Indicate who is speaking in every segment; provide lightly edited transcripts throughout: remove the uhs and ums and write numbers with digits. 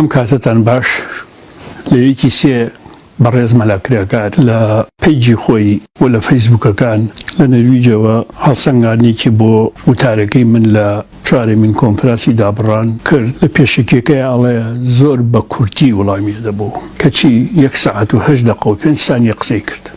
Speaker 1: ئەم کاتتان باش لە یەکی سێ بەڕێز مەلاکراکار لە پەیجی خۆی و لە فەیسبووکەکان لە نەرویجەوە هەڵسەنگاندنێکی بۆ وتارەکەی من لە چوارەمین کۆنفراسی دابڕان کرد لە پێشکێکەکەی ئاڵێ زۆر بە کورتی وەڵامی دەبوو کەچی 1 ساعت و 8 دقە و 5 سانیە قسەی کرد.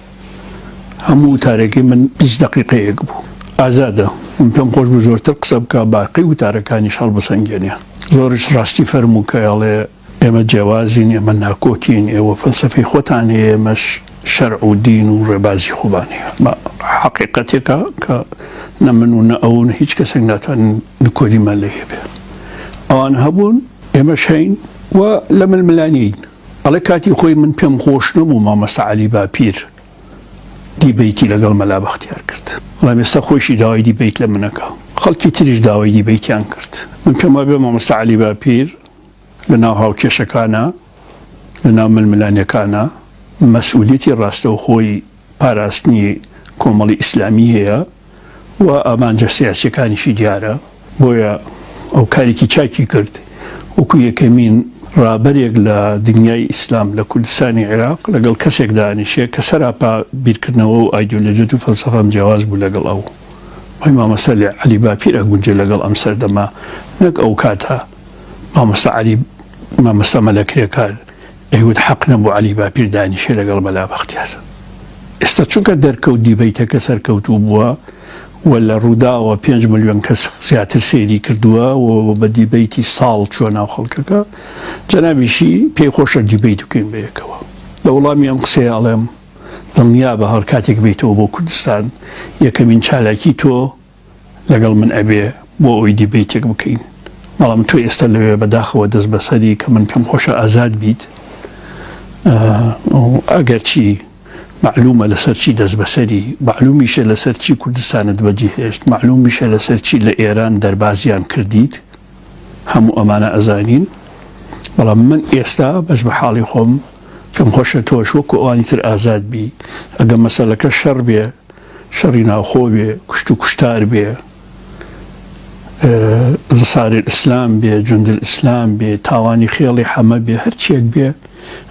Speaker 1: هەموو وتارەکەی من 20 دقیقەیەک بوو. ئازادە من پێم خۆش بوو زۆرتر قسە بکە باقی وتارەکانیش هەڵبسەنگێنێ. زۆرش ڕاستی فەرموو کە ئەڵێ ئێمە جیاوازین، ئێمە ناکۆکین، ئێوە فەلسەفەی خۆتان هەیە، ئێمەش شەرع و دین و ڕێبازی خۆبان هەیە. حەقیقەتێکە کە نە من و نە ئەوون هیچ کەسێک ناتوانین نکۆلیمان لێ هەبێ. ئەوان هەبوون ئێمەش هەین و لە ململانین. ئەڵێ کاتی خۆی من پێم خۆش نەبوو مامۆستا عەلی باپیر دیبەیتی لەگەڵ مەلا بەختیار کرد. وەڵام ئێستا خۆشی داوای دیبەیت لە منەکە. خەڵکی تریش داوای دیبەیتیان کرد. من پێم وابێ مامۆستا عەلی باپیر لە ناو هاوکێشەکانە لە ناو ململانیەکانە مەسئولیەتی ڕاستەوخۆی پاراستنی کۆمەڵی ئیسلامی هەیە و ئامانجە سیاسیەکانیشی دیارە. بۆیە ئەو کارێکی چاکی کرد وەکو یەکەمین ڕابەرێک لە دنیای ئیسلام لە کوردستانی عێراق لەگەڵ کەسێک دانیشێ کە سەراپا بیرکردنەوە و ئایدۆلۆژیەت و فەلسەفەم جیاواز بوو لەگەڵ ئەو. وای مامۆستا عەلی باپیر ئەگونجێ لەگەڵ ئەم سەردەما نەک ئەو کاتە مامۆستا مەلەکرێکار ئەیوت حەق نەبوو عەلی باپیر دانیشێ لەگەڵ مەلا بەختیار. ئێستا چونکە دەرکەوت دیبەیتەکە سەرکەوتوو بووە و لە ڕووداوە 5 ملیۆن کەس زیاتر سێری کردووە و بە دیبەیتی ساڵ چوە ناو خەڵکەکە جەنابیشی پێی خۆشە دیبەیت بکەین بەیەکەوە. لە وەڵامی ئەم قسەی ئەڵێم دڵنیا بە هەر کاتێک بێتەوە بۆ کوردستان یەکەمین چالاکی تۆ لەگەڵ من ئەبێ بۆ ئەوی دیبەیتێک بکەین. بەڵام تۆ ئێستا لەوێ بەداخەوە دەست بەسەری کە من پێم خۆشە ئازاد بیت ئەگەرچی معلومە لەسەر چی دەست بەسەری، معلومیشە لەسەر چی کوردستانت بەجێهێشت، معلومیشە لەسەر چی لە ئێران دەربازیان کردیت، هەموو ئەمانە ئەزانین. بەڵام من ئێستا بەش بە حاڵی خۆم پێم خۆشە تۆش وەکو ئەوانی تر ئازاد بی. ئەگە مەسەلەکە شەڕ بێ، شەڕی ناوخۆ بێ، کوشت و کوشتار بێ، زساری ئیسلام بێ، جوندل ئیسلام بێ، تاوانی خێڵی حەمە بێ، هەرچیەک بێ،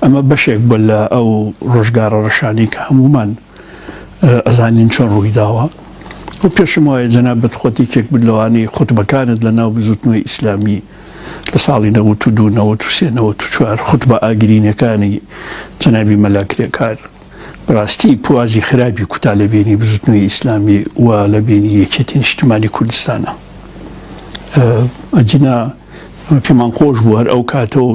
Speaker 1: ئەمە بەشێک بە لە ئەو ڕۆژگارە ڕەشانی کە هەمومان ئەزانین چۆن ڕووی داوە. و پێشم وایە جەنابەت خۆتێکێک بدلەوانی خوتبەکانت لە ناو بزوتنەوەی ئیسلامی لە ساڵی 92 93 94 خوتبە ئاگرینەکانی جەنابی مەلاکرێکار بەڕاستی پوازی خراپی کوتا لە بینی بزوتنەوەی ئیسلامی و لە بینی یەکێتی نیشتیمانی کوردستانە. ئەجینا پێمان خۆش بوو هەر ئەو کاتەوە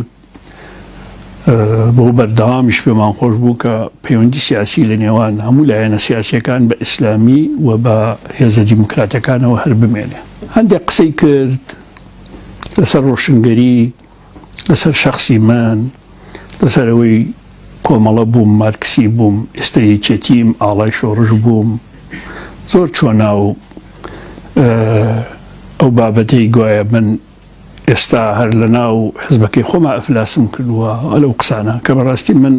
Speaker 1: بۆ بەردەوامیش پێمان خۆش بوو کە پەیوەندی سیاسی لە نێوان هەموو لایەنە سیاسیەکان بە ئیسلامی و بە هێزە دیموکراتەکانەوە هەر بمێنێ. هەندێک قسەی کرد لەسەر ڕۆشنگەری، لەسەر شەخسی من، لەسەر ئەوەی کۆمەڵە بووم، مارکسی بووم، ئێستا یەکێتیم، ئاڵای شۆڕش بووم، زۆر چۆ ناو ئەو بابەتەی گوایە من ئێستا هەر لە ناو حزبەکەی خۆما ئەفلاسم کردووە لەو قسانە کە بەڕاستی من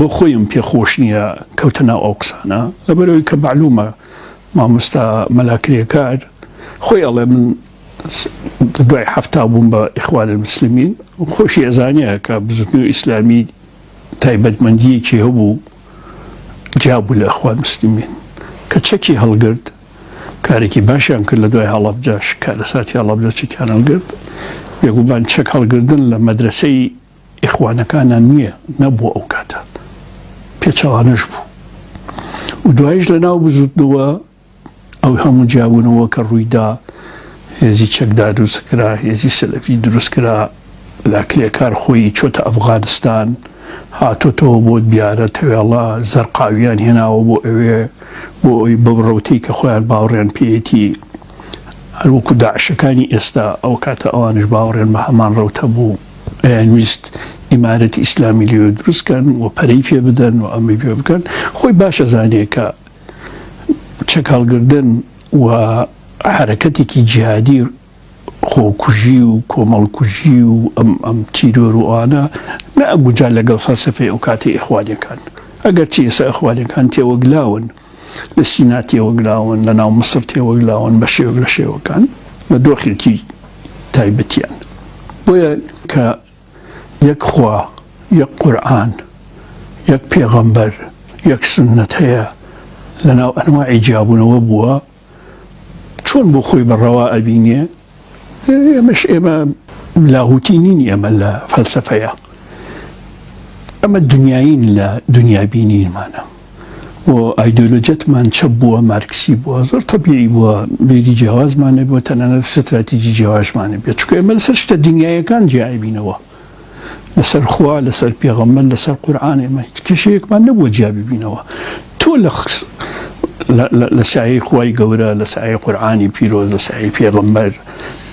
Speaker 1: بۆ خۆیم پێخۆش نییە کەوتە ناو ئەو قسانە لەبەرەوەی کە معلومە مامۆستا مەلاکرێکار خۆی ئەڵێ من دوای هەفتا بووم بە ئیخوان المسلمین خۆشی ئەزانیە کە بزوتنەوەی ئیسلامی تایبەتمەندیەکی هەبوو جیابوو لە ئیخوان المسلمین کە چەکی هەڵگرت کارێکی باشیان کرد لە دوای هەڵەبجەش کە لە ساتی هەڵەبجە چێکیان هەڵگرت یەکگومان چەک هەڵگردن لە مەدرسەی ئیخوانەکانان نییە نەبووە ئەو کاتە پێچەوانەش بوو و دوایش لە ناو بزوتنەوە ئەو هەموو جیابوونەوە کە ڕوویدا هێزی چەکدا دروست کرا هێزی سەلەفی دروست کرا لاکرێکار خۆی چۆتە ئەفغانستان هاتۆتەوە بۆ دیارە تەوێڵە زەرقاویان هێناوە بۆ ئەوێ بۆ ئەوی بەو ڕەوتەی کە خۆیان باوەڕێن پێیەتی هەروەکو داعشەکانی ئێستا ئەو کاتە ئەوانش باوەڕێن بە هەمان ڕەوتە بوو ئەیانویست ئیمارەتی ئیسلامی لێوێ دروستکەن و پەرەی پێ بدەن و ئەمەی پێ بکەن خۆی باشە زانێ کە چەک هەڵگردن و حرەکەتێکی جیهادی خۆکوژی و کۆمەڵکوژی و ئەم تیرۆر و ئەوانە نەئەگوجا لەگەڵ فەلسەفەی ئەو کاتی ئیخوانیەکان ئەگەر چی ئێستا ئیخوانیەکان تێوەگلاون لە سینا تێوەگلاون لە ناو مەسر تێوەگلاون بە شێوە لە شێوەکان بە دۆخێکی تایبەتیان بۆیە کە یەک خوا یەک قورئان یەک پێغەمبەر یەک سنەت هەیە لەناو ئەنواعی جیابوونەوە بووە چۆن بۆ خۆی بەڕەوا ئەبینێ ئێمە لاهوتی نین ئێمە لە فەلسەفەیە ئەمە دنیاین لە دنیابینینمانە و ئایدۆلۆجەتمان چەپ بووە مارکسی بووە زۆر تەبیعی بووە بیری جیاوازمانە بووە تەنانەت ستراتیجی جیاوازمانە بێت چونکە ئێمە لەسەر شتە دنیایەکان جیابینەوە لەسەر خوا لەسەر پێغەمبەر لەسەر قورئان ئێمە هیچ کێشەیەکمان نەبووە جیاببینەوە تۆ لە سایەی خوای گەورە لە سایەی قورئانی پیرۆز لە سایەی پێغەمبەر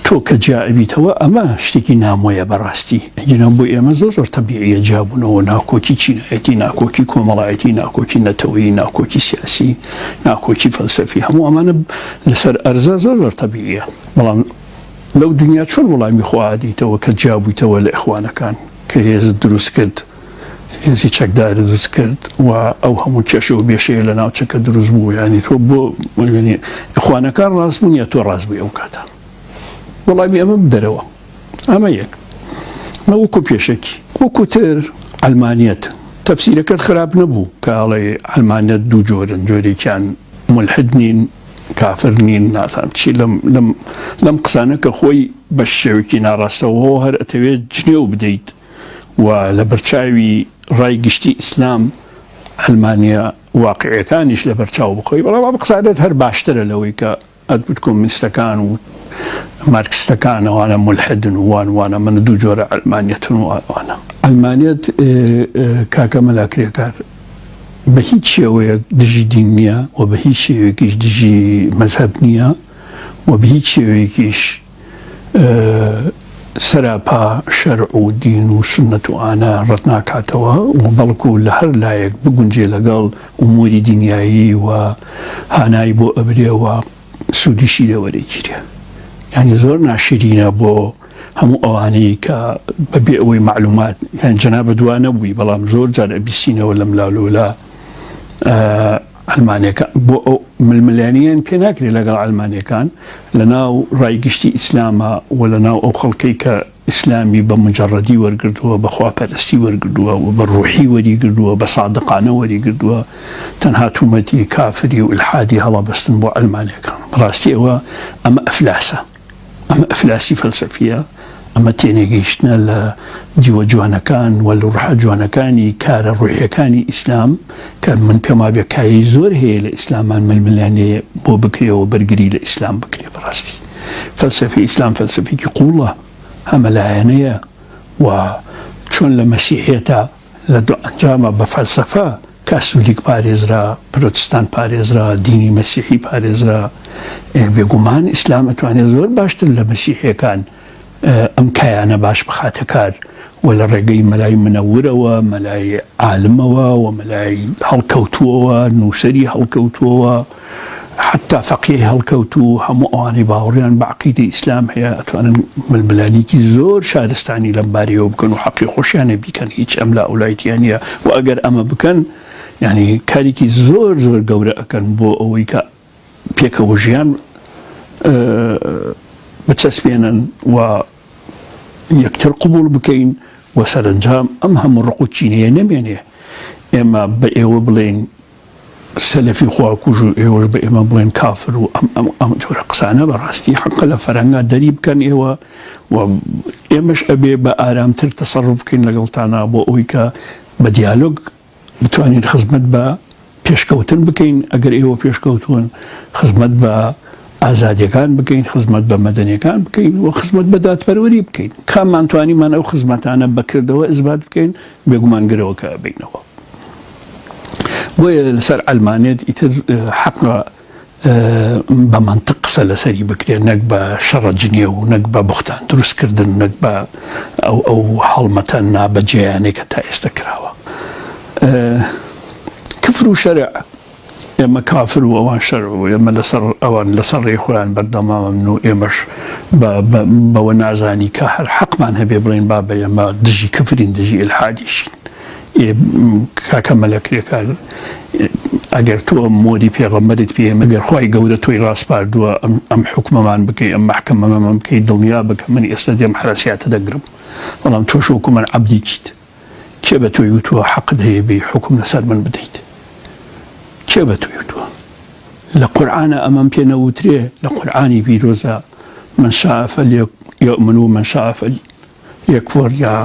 Speaker 1: تۆ کە جیابیتەوە ئەمە شتێکی نامۆیە بەڕاستی ئەگەنە بۆ ئێمە زۆر تەبیعیە جیابوونەوە ناکۆکی چینایەتی ناکۆکی کۆمەڵایەتی ناکۆکی نەتەوەیی ناکۆکی سیاسی ناکۆکی فەلسەفی هەموو ئەمانە لەسەر ئەرزە زۆر تەبیعیە بەڵام لەو دنیا چۆن وەڵامی خوا دیتەوە کە جیابوویتەوە لە ئیخوانەکان کە هێز دروست کرد هێزی چەکدار دروست کرد و ئەو هەموو کێشە و بێشەیە لە ناو چەکە دروست بوو ینی تۆ بۆ ئیخوانەکان ڕاست بوون یا تۆ ڕاست بووی ئەو کاتە وەڵامی ئەمە بدەرەوە ئەمە یەک وەکو پێشەکی وەکوتر ئەلمانیەت تەفسیرەکەت خراپ نەبوو کە ئەڵێ ئەلمانیەت دوو جۆرن جۆرێکیان ملحد نین کافر نین نازانم چی لەم قسانە کە خۆی بە شێوەیەکی ناڕاستەوە هەر ئەتەوێت جنێو بدەیت و لە بەرچاوی ڕای گشتی ئیسلام ئەلمانیا واقعیەکانیش لە بەرچاو بخۆی بەڵام قسانت هەر باشترە لەوەی کە ئەتبوت کۆمونیستەکان و مارکسیستەکان ئەوانە ملحدن وانە من دوو جۆرە ئەلمانیەتن وانە ئەلمانیەت کاکە مەلاکرێکار بە هیچ شێوەیەک دژی دین نییە و بە هیچ شێوەیەکیش دژی مەذهب نییە و بە هیچ شێوەیەکیش سەراپا شەرع و دین و سنەت و ئانە ڕەت ناکاتەوە و بەڵکو لە هەر لایەک بگونجێ لەگەڵ ئوموری دنیایی و هانایی بۆ ئەبرێەوە سوودیشی لەوەرەگیرێ یعنی زۆر ناشرینە بۆ هەموو ئەوانەی کە بەبێ ئەوەی معلومات یان جەنابە دووا نەبووی بەڵام زۆر جار ئەبیسینەوە لەم لاولۆلا ئەلمانیەکان بۆ ئەو ململانیان پێ ناکرێت لەگەڵ ئەلمانیەکان لەناو ڕایگشتی ئیسلامە و لەناو ئەو خەڵکەی کە ئیسلامی بە مجەڕەدی وەرگردووە بە خواپەرستی وەرگردووە و بە ڕوحی وەریگردووە بە سادقانە وەریگردووە تەنها تومەتی کافری و ئیلحادی هەڵابەستن بۆ ئەلمانیەکان بەڕاستی ئەمە ئەفلاسە ئەمە ئەفلاسی فەلسەفیە ئەمە تێنێگەیشتنە لە جیوە جوانەکان و لە ڕوحە جوانەکانی کارە ڕوحیەکانی ئیسلام کە من پێما بێکایی زۆر هەیە لە ئیسلامان ململانەیە بۆ بکرێەوە بەرگری لە ئیسلام بکرێ بەڕاستی فەلسەفی ئیسلام فەلسەفێکی قوڵە هەمەلایەنەیە و چۆن لە مەسیحێتە لە دوو ئەنجامە بە فەلسەفە کاسولیک پارێزرا پرۆتستان پارێزرا دینی مەسیحی پارێزرا بێگومان ئیسلام ئەتوانێت زۆر باشتر لە مەسیحیەکان ئەم کایانە باش بخاتە کار و لە ڕێگەی مەلای منەورەوە مەلای عالمەوە و مەلای هەڵکەوتووەوە نووسەری هەڵکەوتووەوە حتا فەقیه هەڵکەوتوو هەموو ئەوانەی باوەڕیان بە عەقیدەی ئیسلام هەیە ئەتوانن ململانێکی زۆر شارستانی لەم بارەیەوە بکەن و حەقی خۆشیانە بیکەن هیچ ئەم لاولایەتیان نییە و ئەگەر ئەمە بکەن یعنی کارێکی زۆر گەورە ئەکەن بۆ ئەوەی کە پێکەوە ژیان بچەسپێنن و یەکتر قبول بکەین و سەرنجام ئەم هەموو ڕق و چینەیە نەمێنێ ئێمە بە ئێوە بڵێن سەلەفی خواکوژ و ئێوەش بە ئێمە بڵێن کافر و ئەم جۆرە قسانە بەڕاستی حەقە لە فەرەنگا دەری بکەن ئێوە و ئێمەش ئەبێ بە ئارامتر تەسەڕف بکەین لەگەڵتانە بۆ ئەوەی کە بە دیالۆگ بتوانین خزمەت بە پێشکەوتن بکەین ئەگەر ئێوە پێشکەوتون خزمەت بە ئازادیەکان بکەین خزمەت بە مەدەنیەکان بکەین و خزمەت بە دادپەروەری بکەین کامانتوانیمان ئەو خزمەتانە بەکردەوە ئیثبات بکەین بێگومانگرەوە کە بینەوە بۆیە لەسەر ئەلمانیەت ئیتر حەقە بە مەنتق قسە لەسەری بکرێت نەک بە شەڕەجنیە و نەک بە بوختان دروستکردن نەک بە ئەو هەڵمەتە نابەجێیانەی کە تا ئێستا کراوە کفر و شەرع ئێمە کافر و ئەوان شەرع و ئێمە ئەوان لەسەر ڕێی خۆیان بەردەماوەن و ئێمەش بەوە نازانی کە هەر حەقمان هەبێ بڵێن با بە ئێمە دژی کفرین دژی ئیلحادیشین کاکە مەلەکرێکە ئەگەر تۆ مۆری پێغەمبەرت پێ ئەگەر خی گەورە تۆی ڕاستپاردووە ئەم حکومەمان بکەی ئەم محکەمەمان بکەی دڵنیا بکە من ئێستا دێم حرەسیاتە دەگرم بەڵام تۆ شوکو من عەبدێکیت کێ بە تۆی وتووە حەقت هەیە بێ حکم لەسەر من بدەیت کێ بە تۆی وتووە لە قورئانە ئەمەم پێ نەوترێ لە قورئانی پیرۆزە من شاء فليؤمن ومن شاء فليكفر يا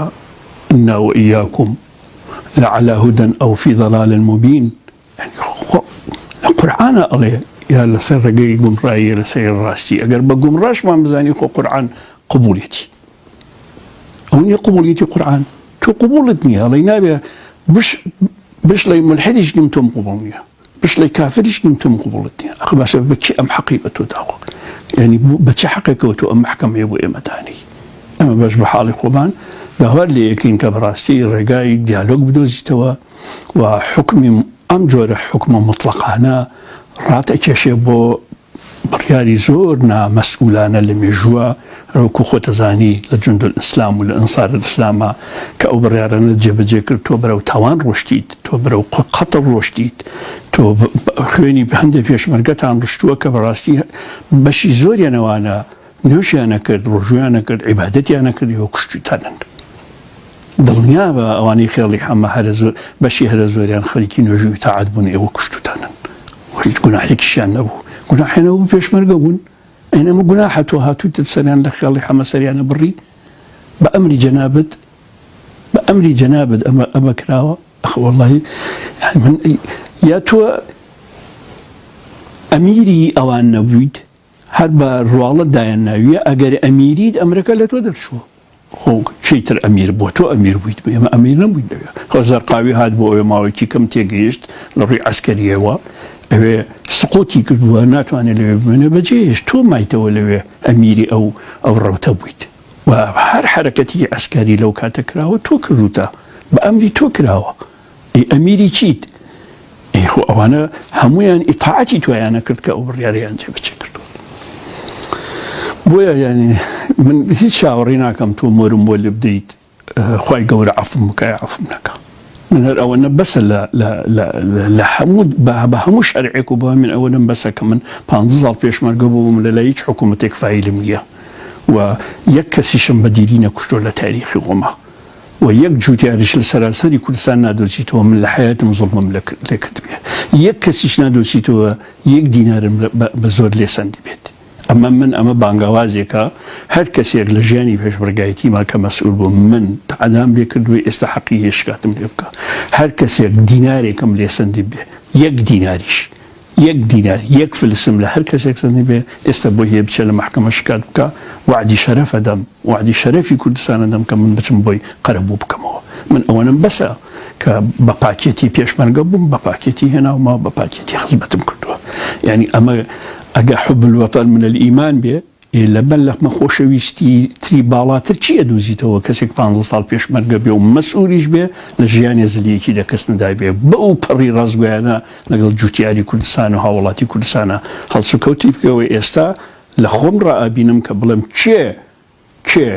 Speaker 1: إنا وإياكم لعلى هدى أو في ضلال مبين يعني القرآن الله يا لسر رجعي جمرأي لسير راستي أجر بجمراش ما مزاني خو قرآن قبوليتي أوني قبوليتي قرآن تو قبولتني الله ينابي بش لي ملحدش نمتم قبولني بش لي كافرش نمتم قبولتني أخباش بكي أم حقيقة دعوة يعني بكي حقيقة أم محكمة يبو إمتاني أما باش بحالي خوبان دهور لي يكين كبراستي رجاي ديالوج بدوزي توا وحكم أم جور حكم مطلقانا رات اكيشي بو برياري زورنا مسؤولانا لمجوا روكو خوتزاني لجند الإسلام والأنصار الإسلام كأو بريارنا الجبه جيكر تو برو تاوان روشتيد تو برو قطر روشتيد تو خويني بهنده بيش مرقتان رشتوا كبراستي بشي زوري نوانا نوشي أنا كرد رجوي أنا كرد عبادتي أنا كرد يوكشتو تانن دڵنیا بە ئەوانەی خێڵی حەمە هەرە زۆر بەشی هەرە زۆریان خەریکی نوێژووی تاعەت بوون ئێوە کوشتوتانن هیچ گوناحێکیشیان نەبوو گوناحیانە بوو پێشمەرگە بوون ئەینەمە گوناحە تۆ هاتوویتت سەریان لە خێڵی حەمە سەریانە بڕی بە ئەمری جەنابەت ئەمە کراوە ئەخ وەڵڵاهی من یا تۆ ئەمیری ئەوان نەبوویت هەر بە ڕواڵەت دایان ناویە ئەگەر ئەمیریت ئەمریکا لە تۆ دەرچووە خۆ چیتر ئەمیر بۆ تۆ ئەمیر بوویت ئێمە ئەمیر نەبووین لەوێ خۆ زەرقاوی هات بۆ ئەوێ ماوەیەکی کەم تێگەیشت لە ڕووی عەسکەریەوە ئەوێ سقوتی کردووە ناتوانێت لەوێ بمێنێ بەجێهێشت تۆ مایتەوە لەوێ ئەمیری ئەو ڕەوتە بوویت و هەر حرەکەتی عەسکەری لەو کاتە کراوە تۆ کردوتە بە ئەمری تۆ کراوە ئەمیری چیت خۆ ئەوانە هەمویان ئیتاعەتی تۆیانە کرد کە ئەو بڕیاریان جێبەجێ کردووە بۆیە یعنی من هیچ چاوەڕێی ناکەم تۆ مۆرم بۆ لێ بدەیت خی گەورە عەفوم بکای عەفوم نەکە من هەر ئەوەنە بەسە لە هەموو شەرعێک و بە من ئەوەنم بەسە کە من 15 ساڵ پێشمەرگە بووم لە لای هیچ حکوومەتێک فایلم نییە و یەک کەسیشم بەدیری نەکوشتۆ لە تاریخی خۆمە و یەک جوتیاریش لە سەراسەری کوردستان نادۆچیتەوە من لە حیاتم زوڵمم لێ کرد بێ یەک کەسیش نادۆچیتەوە یەک دینارم بە زۆر لێسەندی بێت ئەمە بانگاوازێکە هەر کەسێک لە ژیانی پێشبڕگایەتیمان کە مەسئول بوو من تەعادام لێ کردووە ئێستا حەقی هێشکاتم لێ بکە هەر کەسێک دینارێکم لێسەندی بێ یەک دیناریش یەک دینار یەک فلسم لە هەر کەسێک سەندی بێ ئێستا بۆ هێ بچێ لە محکەمە شکات بکە وعدی شەرەفە دەم وعدی شەرەفی کوردستانە دەم کە من بچم بۆی قەرەبوو بکەمەوە من ئەوەنم بەسە کە بە پاکێتی پێشمەرگە بووم بە پاکێتی هێناومە بە پاکێتی خزمەتم کردووە یعنی ئەمە ئەگە حب الوطن من الئیمان بێ لەبەر لە خۆشەویستی تری باڵاتر چیە دۆزیتەوە کەسێک 15 ساڵ پێشمەرگە بێ و مەسئولیش بێ لە ژیانی زلیەکی لە کەس نەدای بێ بەو پەڕی ڕازگویانە لەگەڵ جوتیاری کوردستان و هاوڵاتی کوردستانە هەڵسوکەوتی بکەوە ئێستا لە خۆم ڕائبینم کە بڵێم کێ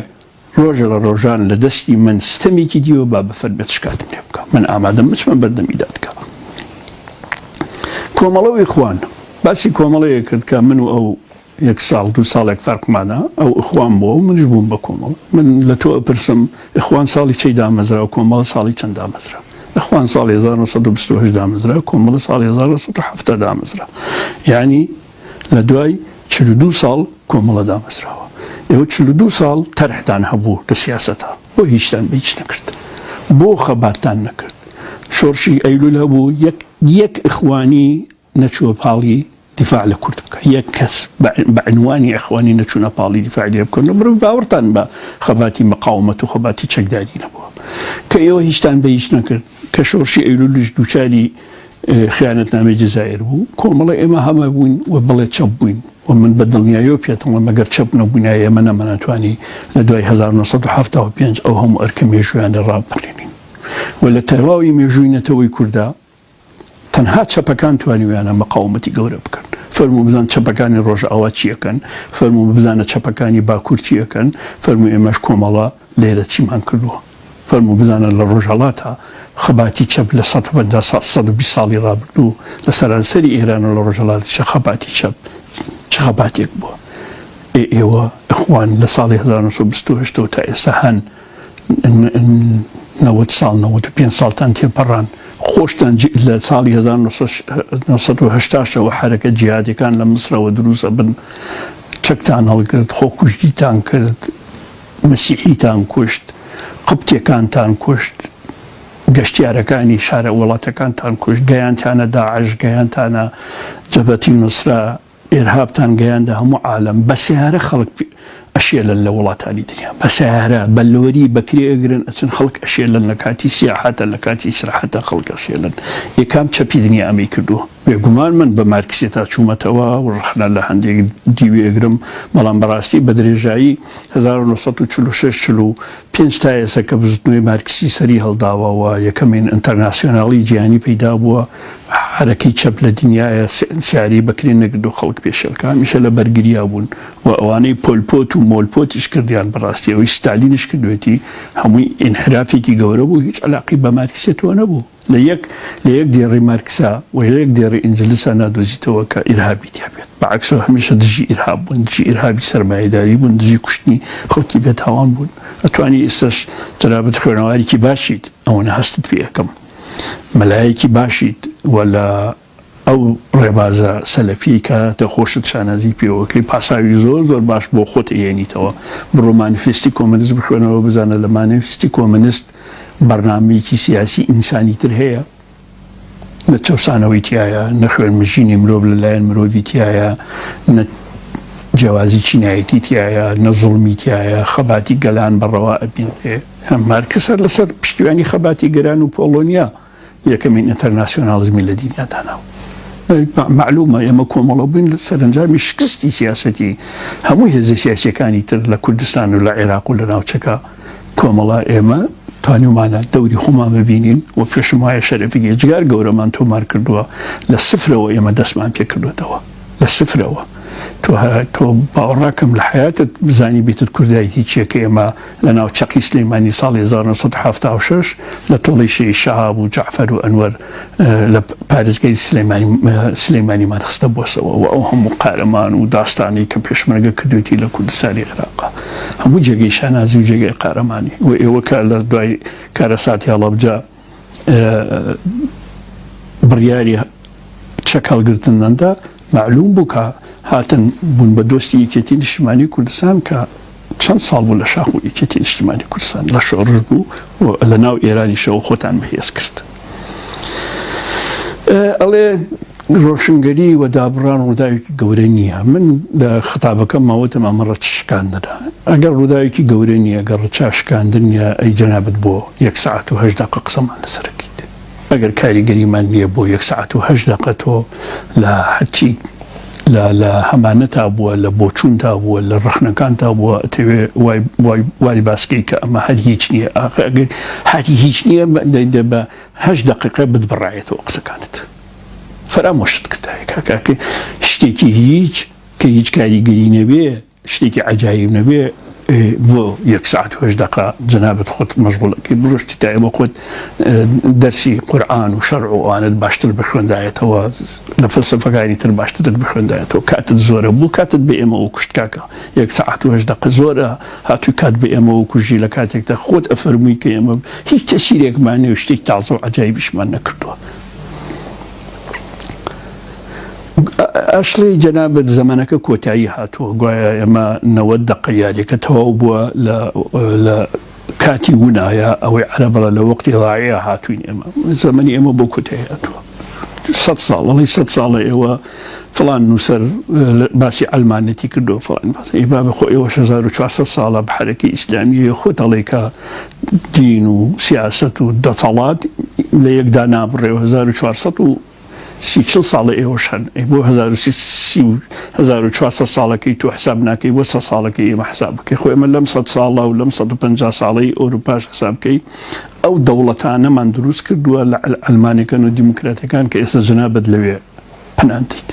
Speaker 1: ڕۆژە لە ڕۆژان لە دەستی من ستەمێکی دیوە با بەفەرمێت شکاتم لێ بکە من ئامادەم بچمە بەردەمی دادکە کۆمەڵەوەی خوان باسی کۆمەڵەیە کرد کە من و ئەو 1 ساڵ 2 ساڵێک فەرقمانە ئەو ئەخوان بووە و منش بووم بە کۆمەڵ من لە تۆ ئەپرسم ئەخوان ساڵی چەی دامەزرا و کۆمەڵە ساڵی چەند دامەزرا ئەخوان ساڵی 1928 دامەزرا کۆمەڵە ساڵی 1970 دامەزرا یعنی لە دوای 42 ساڵ کۆمەڵە دامەزراوە ئێوە 42 ساڵ تەرحتان هەبوو لە سیاسەتە بۆ هیچتان بە هیچ نەکرد بۆ خەباتتان نەکرد شۆڕشی ئەیلول هەبوو یەک ئەخوانی نەچووە پاڵی دفاع لە کورد بکە یەک کەس بەعنوانی ئەخوانی نەچوونە پاڵی دفاع لێ بکەن مرۆڤ باوەڕتان بە خەباتی مقاومەت و خەباتی چەکداری نەبووە کە ئێوە هیچتان بە هیچ نەکرد کە شۆڕشی ئەیلولیش دووچاری خیانەتنامەی جەزایر بوو کۆمەڵە ئێمە هەمە بووین و بڵێ چەپ بووین و من بە دڵنیاییەوە پێتەڵێ مەگەر چەپ نەبووینایە ئێمە نەمەناتوانی لە دوای 1975 ئەو هەموو ئەرکە مێژویانە ڕابپەڕێنین و لە تەواوی مێژووی کووردا تەنها چەپەکان توانیویانە مەقاومەتی گەورە بکەن فەرموو بزان چەپەکانی ڕۆژئاوا چیەکەن فەرموو بزانە چەپەکانی باکوور چیەکەن فەرموو ئێمەش کۆمەڵە لێرە چیمان کردووە فەرموو بزانە لە ڕۆژهەڵاتە خەباتی چەپ لە 150 ساڵی ڕابردوو لە سەرانسەری ئێرانە لە ڕۆژهەڵاتی خەباتی چەپ چ خەباتێک بووە. ئێوە ئەخوان لە ساڵی 1928 تا ئێستا هەن 90 ساڵ 95 ساڵتان تێپەڕان خۆشتان لە ساڵی 1970ەوە حرەکە جیهادیەکان لە مسرەوە دروستە بن چەکتان هەڵگرت خۆکوژتیتان کرد مەسیحیتان کوشت قبتیەکانتان کوشت گەشتیارەکانی شارە وڵاتەکانتان کوشت گەیانتانە داعش گەیانتانە جەبهەتی نوسرا ئێرهابتان گەیاندە هەموو عالەم بە سیارە خەڵک ئەشێلن لە وڵاتانی دنیا بە سیارە بە لۆری بەکرێ ئەگرن ئەچن خەڵک ئەشێلن لە کاتی سیاحەتە لە کاتی ئیسراحەتە خەڵک ئەشێلن یەکام چەپی دنیا ئەمەی کردووە بێگومان من بە مارکسیێتا چوومەتەوە و ڕخنە لە هەندێک دیوی ئەگرم بەڵام بەڕاستی بە درێژایی 1946 تا ئێستا کە بزنەوەی مارکسی سەری هەڵداوەوە یەکەمین ئینتەرناسیۆناڵی جیهانی پەیدا بووە حرەکەی چەپ لە دنیاە سیاری بەکرێ نەگرت و خەڵک پێشێلکە هەمیشە لە بەرگریا بوون و ئەوانەی پۆلپۆت و مۆلپۆتیش کردیان بەڕاستی ئەوەی ستالینش کردوێتی هەمووی ئینحرافێکی گەورە بوو هیچ عەلاقی بە مارکسیێتەوە نەبوو لە یەک دێڕی مارکسا و لە یەک دێڕی ئینجلسا نادۆزیتەوە کە ئیرهابی تیا بێت بەعکسەوە هەمیشە دژی ئیرهاب بوون دژی ئیرهابی سەرمایەداری بوون دژی کوشتنی خەڵکی بێتاوان بوون ئەتوانی ئێستاش جەنابەت خوێنەوارێکی باشیت ئەوەنە هەستت پێ یەکەم مەلایەکی باشیت و لە ئەو ڕێبازە سەلەفی کە دەخۆشت شانازی پێوەکەی پاساوی زۆر باش بۆ خۆت ئێنیتەوە بڕۆ مانیفێستی کۆمەنیست بخوێنەوە بزانە لە مانیفێستی کۆمەنیست بەرنامەیەکی سیاسی ئینسانی تر هەیە نە چەوسانەوەی تایە نە خوێنمژینی مرۆڤ لەلایەن مرۆڤی تایە نە جیاوازی چینایەتی تایە نە زوڵمی تایە خەباتی گەلان بەڕەوا ئەبینێ هەم مارکس هەر لەسەر پشتیوانی خەباتی گەران و پۆڵۆنیا یەکەمین ئینتەرناسیۆنالیزمی لە دنیا داناوە معلومە ئێمە کۆمەڵە بووین لە سەرنجامی شکستی سیاسەتی هەموو هێزە سیاسیەکانی تر لە کوردستان و لە عێراق و لە ناوچەکە کۆمەڵە ئێمە توانیمانە دەوری خۆمان ببینین و پێشم وایە شەرەفێکی جگار گەورەمان تۆمار کردووە لە سفرەوە ئێمە دەستمان پێ کردوێتەوە لە سفرەوە تۆ باوەڕاکەم لە حیاتت بزانی بیتت کوردایەتی چیەکە ئێمە لە ناو چەقی سلەیمانی ساڵی 1976 لە تۆڵی شەی شەهاب و جەعفەر و ئەنوەر لە پارێزگای سلەیمانیمان خستە بۆسەوە و ئەو هەموو قارەمان و داستانی کە پێشمەرگە کردوێتی لە کوردستانی عێراقا هەموو جێگەی شانازی و جێگەی قارەمانی و ئێوە کە لە دوای کارەساتی هەڵەبجە بڕیاری چەک هەڵگرتنەدا معلوم بوو کە هاتن بوون بە دۆستی یەکێتی نیشتیمانی کوردستان کە چەند ساڵ بوو لە شاخ و یەکێتی نیشتیمانی کوردستان لە شۆڕژ بوو و لە ناو ئێرانیشەوە خۆتان بەهێز کرد. ئەڵێ ڕۆشنگەری و دابڕان ڕووداوێکی گەورە نییە من لە خەتابەکەم ماوەتم ئەمە ڕەچشکاندنە ئەگەر ڕووداوێکی گەورە نییە ئەگەر ڕەچاشکاندن نیە ئەی جەنابەت بۆ 1 ساعت و 8 دقیقە قسەمان لەسەرەکەیت ئەگەر کاریگەریمان نییە بۆ 1 ساعت و 8 دقیقە تۆ لە هەرچی لە هەمانەتا بووە لە بۆچوونتا بووە لە ڕخنەکانتا بووە ئەتەوێ وای باسکەی کە ئەمە هەر هیچ نییە ئەگەر هەری هیچ نییە بە 8 دقیقە بتبڕایەتەوە قسەکانت فرامۆشت کردایە کاکە شتێکی هیچ کە هیچ کاریگەری نەبێ شتێکی عەجایب نەبێ بۆ 1 ساعت و 8 دقیقە جەنابەت خۆت مەشغوڵەکەی بڕۆشتی تا ئێمە خۆت دەرسی قورئان و شەرع و ئەوانت باشتر بخوێندایەتەوە لە فەلسەفەکانی تر باشترت بخوێندایەتەوە کاتت زۆرە بوو کاتت بە ئێمە و کوشت کاکە 1 ساعت و 8 دقیقە زۆرە هاتووی کات بە ئێمە و کوژی لە کاتێکدا خۆت ئەفەرمووی کە ئێمە هیچ تەسیرێکمان نێ و شتێک تازە و عەجایبیشمان نەکردووە. ئەشڵی جەنابەت زەمانەکە کۆتایی هاتووە گوایە ئێمە 90 دقیقە یاریەکە تەواو بووە لە کاتی وونایە ئەوەی عەرەبەڵە لە وەقتی ڕاعەیە هاتووین ئێمە زەمەنی ئێمە بۆ کۆتایی هاتووە 100 ساڵ وەڵی 100 ساڵە ئێوە فڵان نووسەر باسی ئەلمانەتی کردو فڵان باسی ئێبابە خۆ ئێوە 1400 ساڵە بە حەرەکەی ئیسلامی خۆت ئەڵێ کە دین و سیاسەت و دەسەڵات لە یەکدا نابڕێەوە 1430 ساڵە ئێوەش هەن بۆ 1400 ساڵەکەی تو حساب ناکەی بۆ 100 ساڵەکەی ئێمە حساب بکەی خۆ ئێمە لەم 100 ساڵە و لەم 150 ساڵەی ئەوروپاش حساب بکەی ئەو دەوڵەتانەمان دروست کردووە لە ئەلمانیەکان و دیموکراتەکان کە ئێستا جەنابەت لەوێ پەناندەیت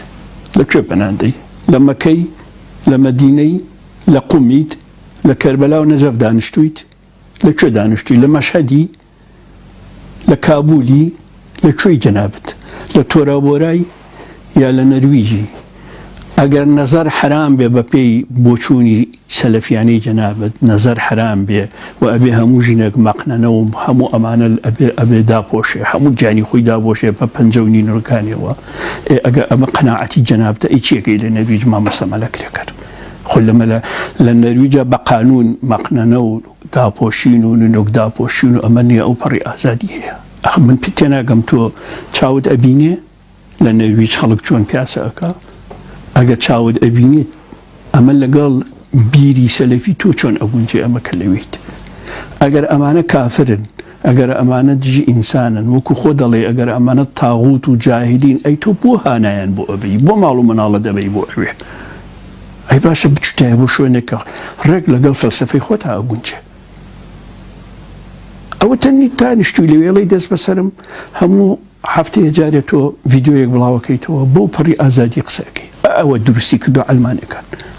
Speaker 1: لەکوێ پەناندەی لە مەکەی لە مەدینەی لە قومیت لە کەربەلا و نەجەف دانیشتویت لەکوێ دانیشتی لە مەشهەدی لە کابولی لەکوێی جەنابەت لە تۆرابۆرای یا لە نەرویجی ئەگەر نەزەر حرام بێ بە پێی بۆچوونی سەلەفیانەی جەنابەت نەزەر حرام بێ و ئەبێ هەموو ژینێک مەقنەنەوە هەموو ئەمانە ئەبێ داپۆشێ هەموو گیانی خۆی دابۆشێ بە 5.5 نورەکانیەوە ئەگە ئەمە قەناعەتی جەنابەتە ئەی چیەکەی لە نەرویج مامەسەمەلە کرێکرد خۆ لە نەرویجە بە قانون مەقنەنە و داپۆشین و نوێک داپۆشین و ئەمە نییە ئەو پەڕی ئازادی هەیە من تێناگەم تۆ چاوت ئەبینێ لە نەرویج خەڵک چۆن پیاسە ئەکا ئەگە چاوت ئەبینێت ئەمە لەگەڵ بیری سەلەفی تۆ چۆن ئەبوونجێ ئەمە کە لەویت ئەگەر ئەمانە کافرن ئەگەر ئەمانە دژی ئینسانن وەکو خۆ دەڵێ ئەگەر ئەمانە تاغوت و جاهلین ئەی تۆ بۆ هانایان بۆ ئەبی بۆ ماڵ و مناڵە دەبەی بۆ ئەوێ ئەی باشە بچوتایە بۆ شوێنێکە ڕێک لەگەڵ فەلسەفەی خۆت ئەبوونجێ ئەوە تەنی تا نیشتوی لە وێڵەی دەست بەسەرم هەموو هەفتەیە جارێت تۆ ڤیدیۆیەک بڵاوەکەیتەوە بۆ پەڕی ئازادی قسەکەی ئەوە دروستی کردو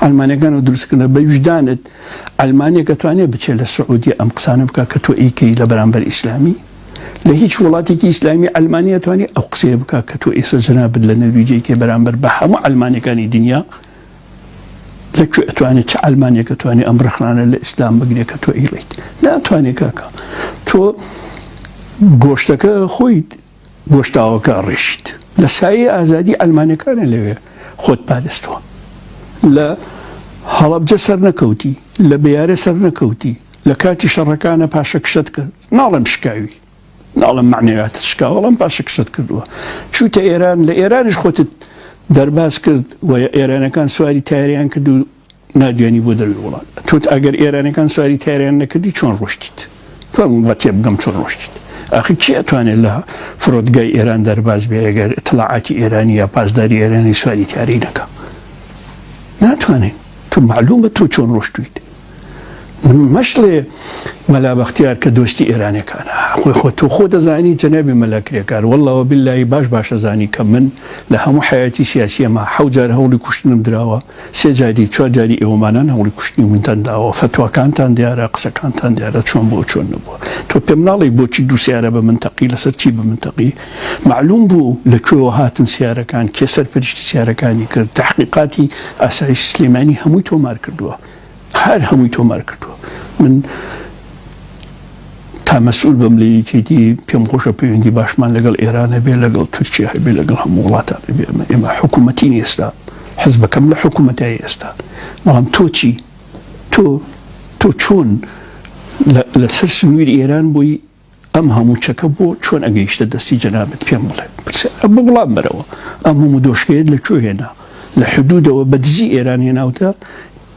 Speaker 1: ئەلمانەکان و دروستکردن بە وجدانت ئەلمانیا دەتوانێت بچێت لە سعودی ئەم قسانە بکە کە تۆ ئیکەی لە بەرامبەر ئیسلامی لە هیچ وڵاتێکی ئیسلامی ئەلمانیا توانێت ئەو قسەیە بکە کە تۆ ئێستا جەنابەت لە نەرویجێکی بەرامبەر بە هەموو ئەلمانیەکانی دنیا لەکوێ ئەتوانێت چه ئەلمانیەکە توانێت ئەم ڕخنانە لە ئیسلام بگرێت کە تۆ ئیڵیت ناتوانێت کاکە تۆ گۆشتەکە خۆی گۆشتاوەکە ڕێشیت لە سایە ئازادی ئەلمانیەکانە لەوێ خۆت پارێستەوە لە هەڵەبجە سەر نەکەوتی لە بەیارە سەر نەکەوتی لە کاتی شەڕەکانە پاشە کشت کرد ناڵم شکاوی ناڵم معنەواتت شکاوەڵم پاشە کشت کردووە چووتە ئێران لە ئێرانش خۆتت دەرباز کرد و ئێرانەکان سواری تایریان کرد و نادوێنی بۆ دەروی وڵات تۆت ئەگەر ئێرانەکان سواری تایریان نەکردی چۆن ڕۆشتیت فەرموو بە تێ بگەم چۆن ڕۆشتیت ئاخی چی ئەتوانێت لە فرۆدگای ئێران دەرباز بێ ئەگەر ئیطلاعاتی ئێرانی یا پاسداری ئێرانی سواری تیاری نەکە ناتوانێت تو معلومە تۆ چۆن ڕۆشتویت مەشڵێ مەلا بەختیار کە دۆستی ئێرانەکانە تۆ خۆ دەزانی جەنابی مەلاکرێکار وەڵڵەوە باللهی باش ئەزانی کە من لە هەموو حیاتی سیاسیەمە 7 جار هەوڵی کوشتنم درراوە 3 جاری 4 جاری ئێوەمانان هەوڵی کوشتنی منتان داوە فتوواکانتان دیارە قسەکانتان دیارە چۆن بۆ چۆن نبووە تۆ پێم ناڵی بۆچی دوو سیارە بە منتەقی لەسەر چی بە منتەقی معلوم بوو لەکوێوە هاتن سیارەکان کێ سەرپەرشتی سیارەکانی کرد تحقیقاتی ئاسایش سلێمانی هەمووی تۆمار کردووە هەر هەمووی تۆمار کردووە من تا مەسئول بم لە یەکێتی پێم خۆشە پەیوەندی باشمان لەگەڵ ئێرانە بێ لەگەڵ تورکیا هەبێ لەگەڵ هەموو وڵاتانە بێ ئێمە حکوومەتین ئێستا حزبەکەم لە حکوومەتای ئێستا بەڵام تۆ چی تۆ چۆن لەسەر سنووری ئێران بووی ئەم هەموو چەکە بۆ چۆن ئەگەیشتە دەستی جەنابەت پێم بڵێ بە بڵام بەرەوە ئەم هەموو دۆشکەیەت لەکوێ هێنا لە حدودەوە بە دزی ئێران هێناوتە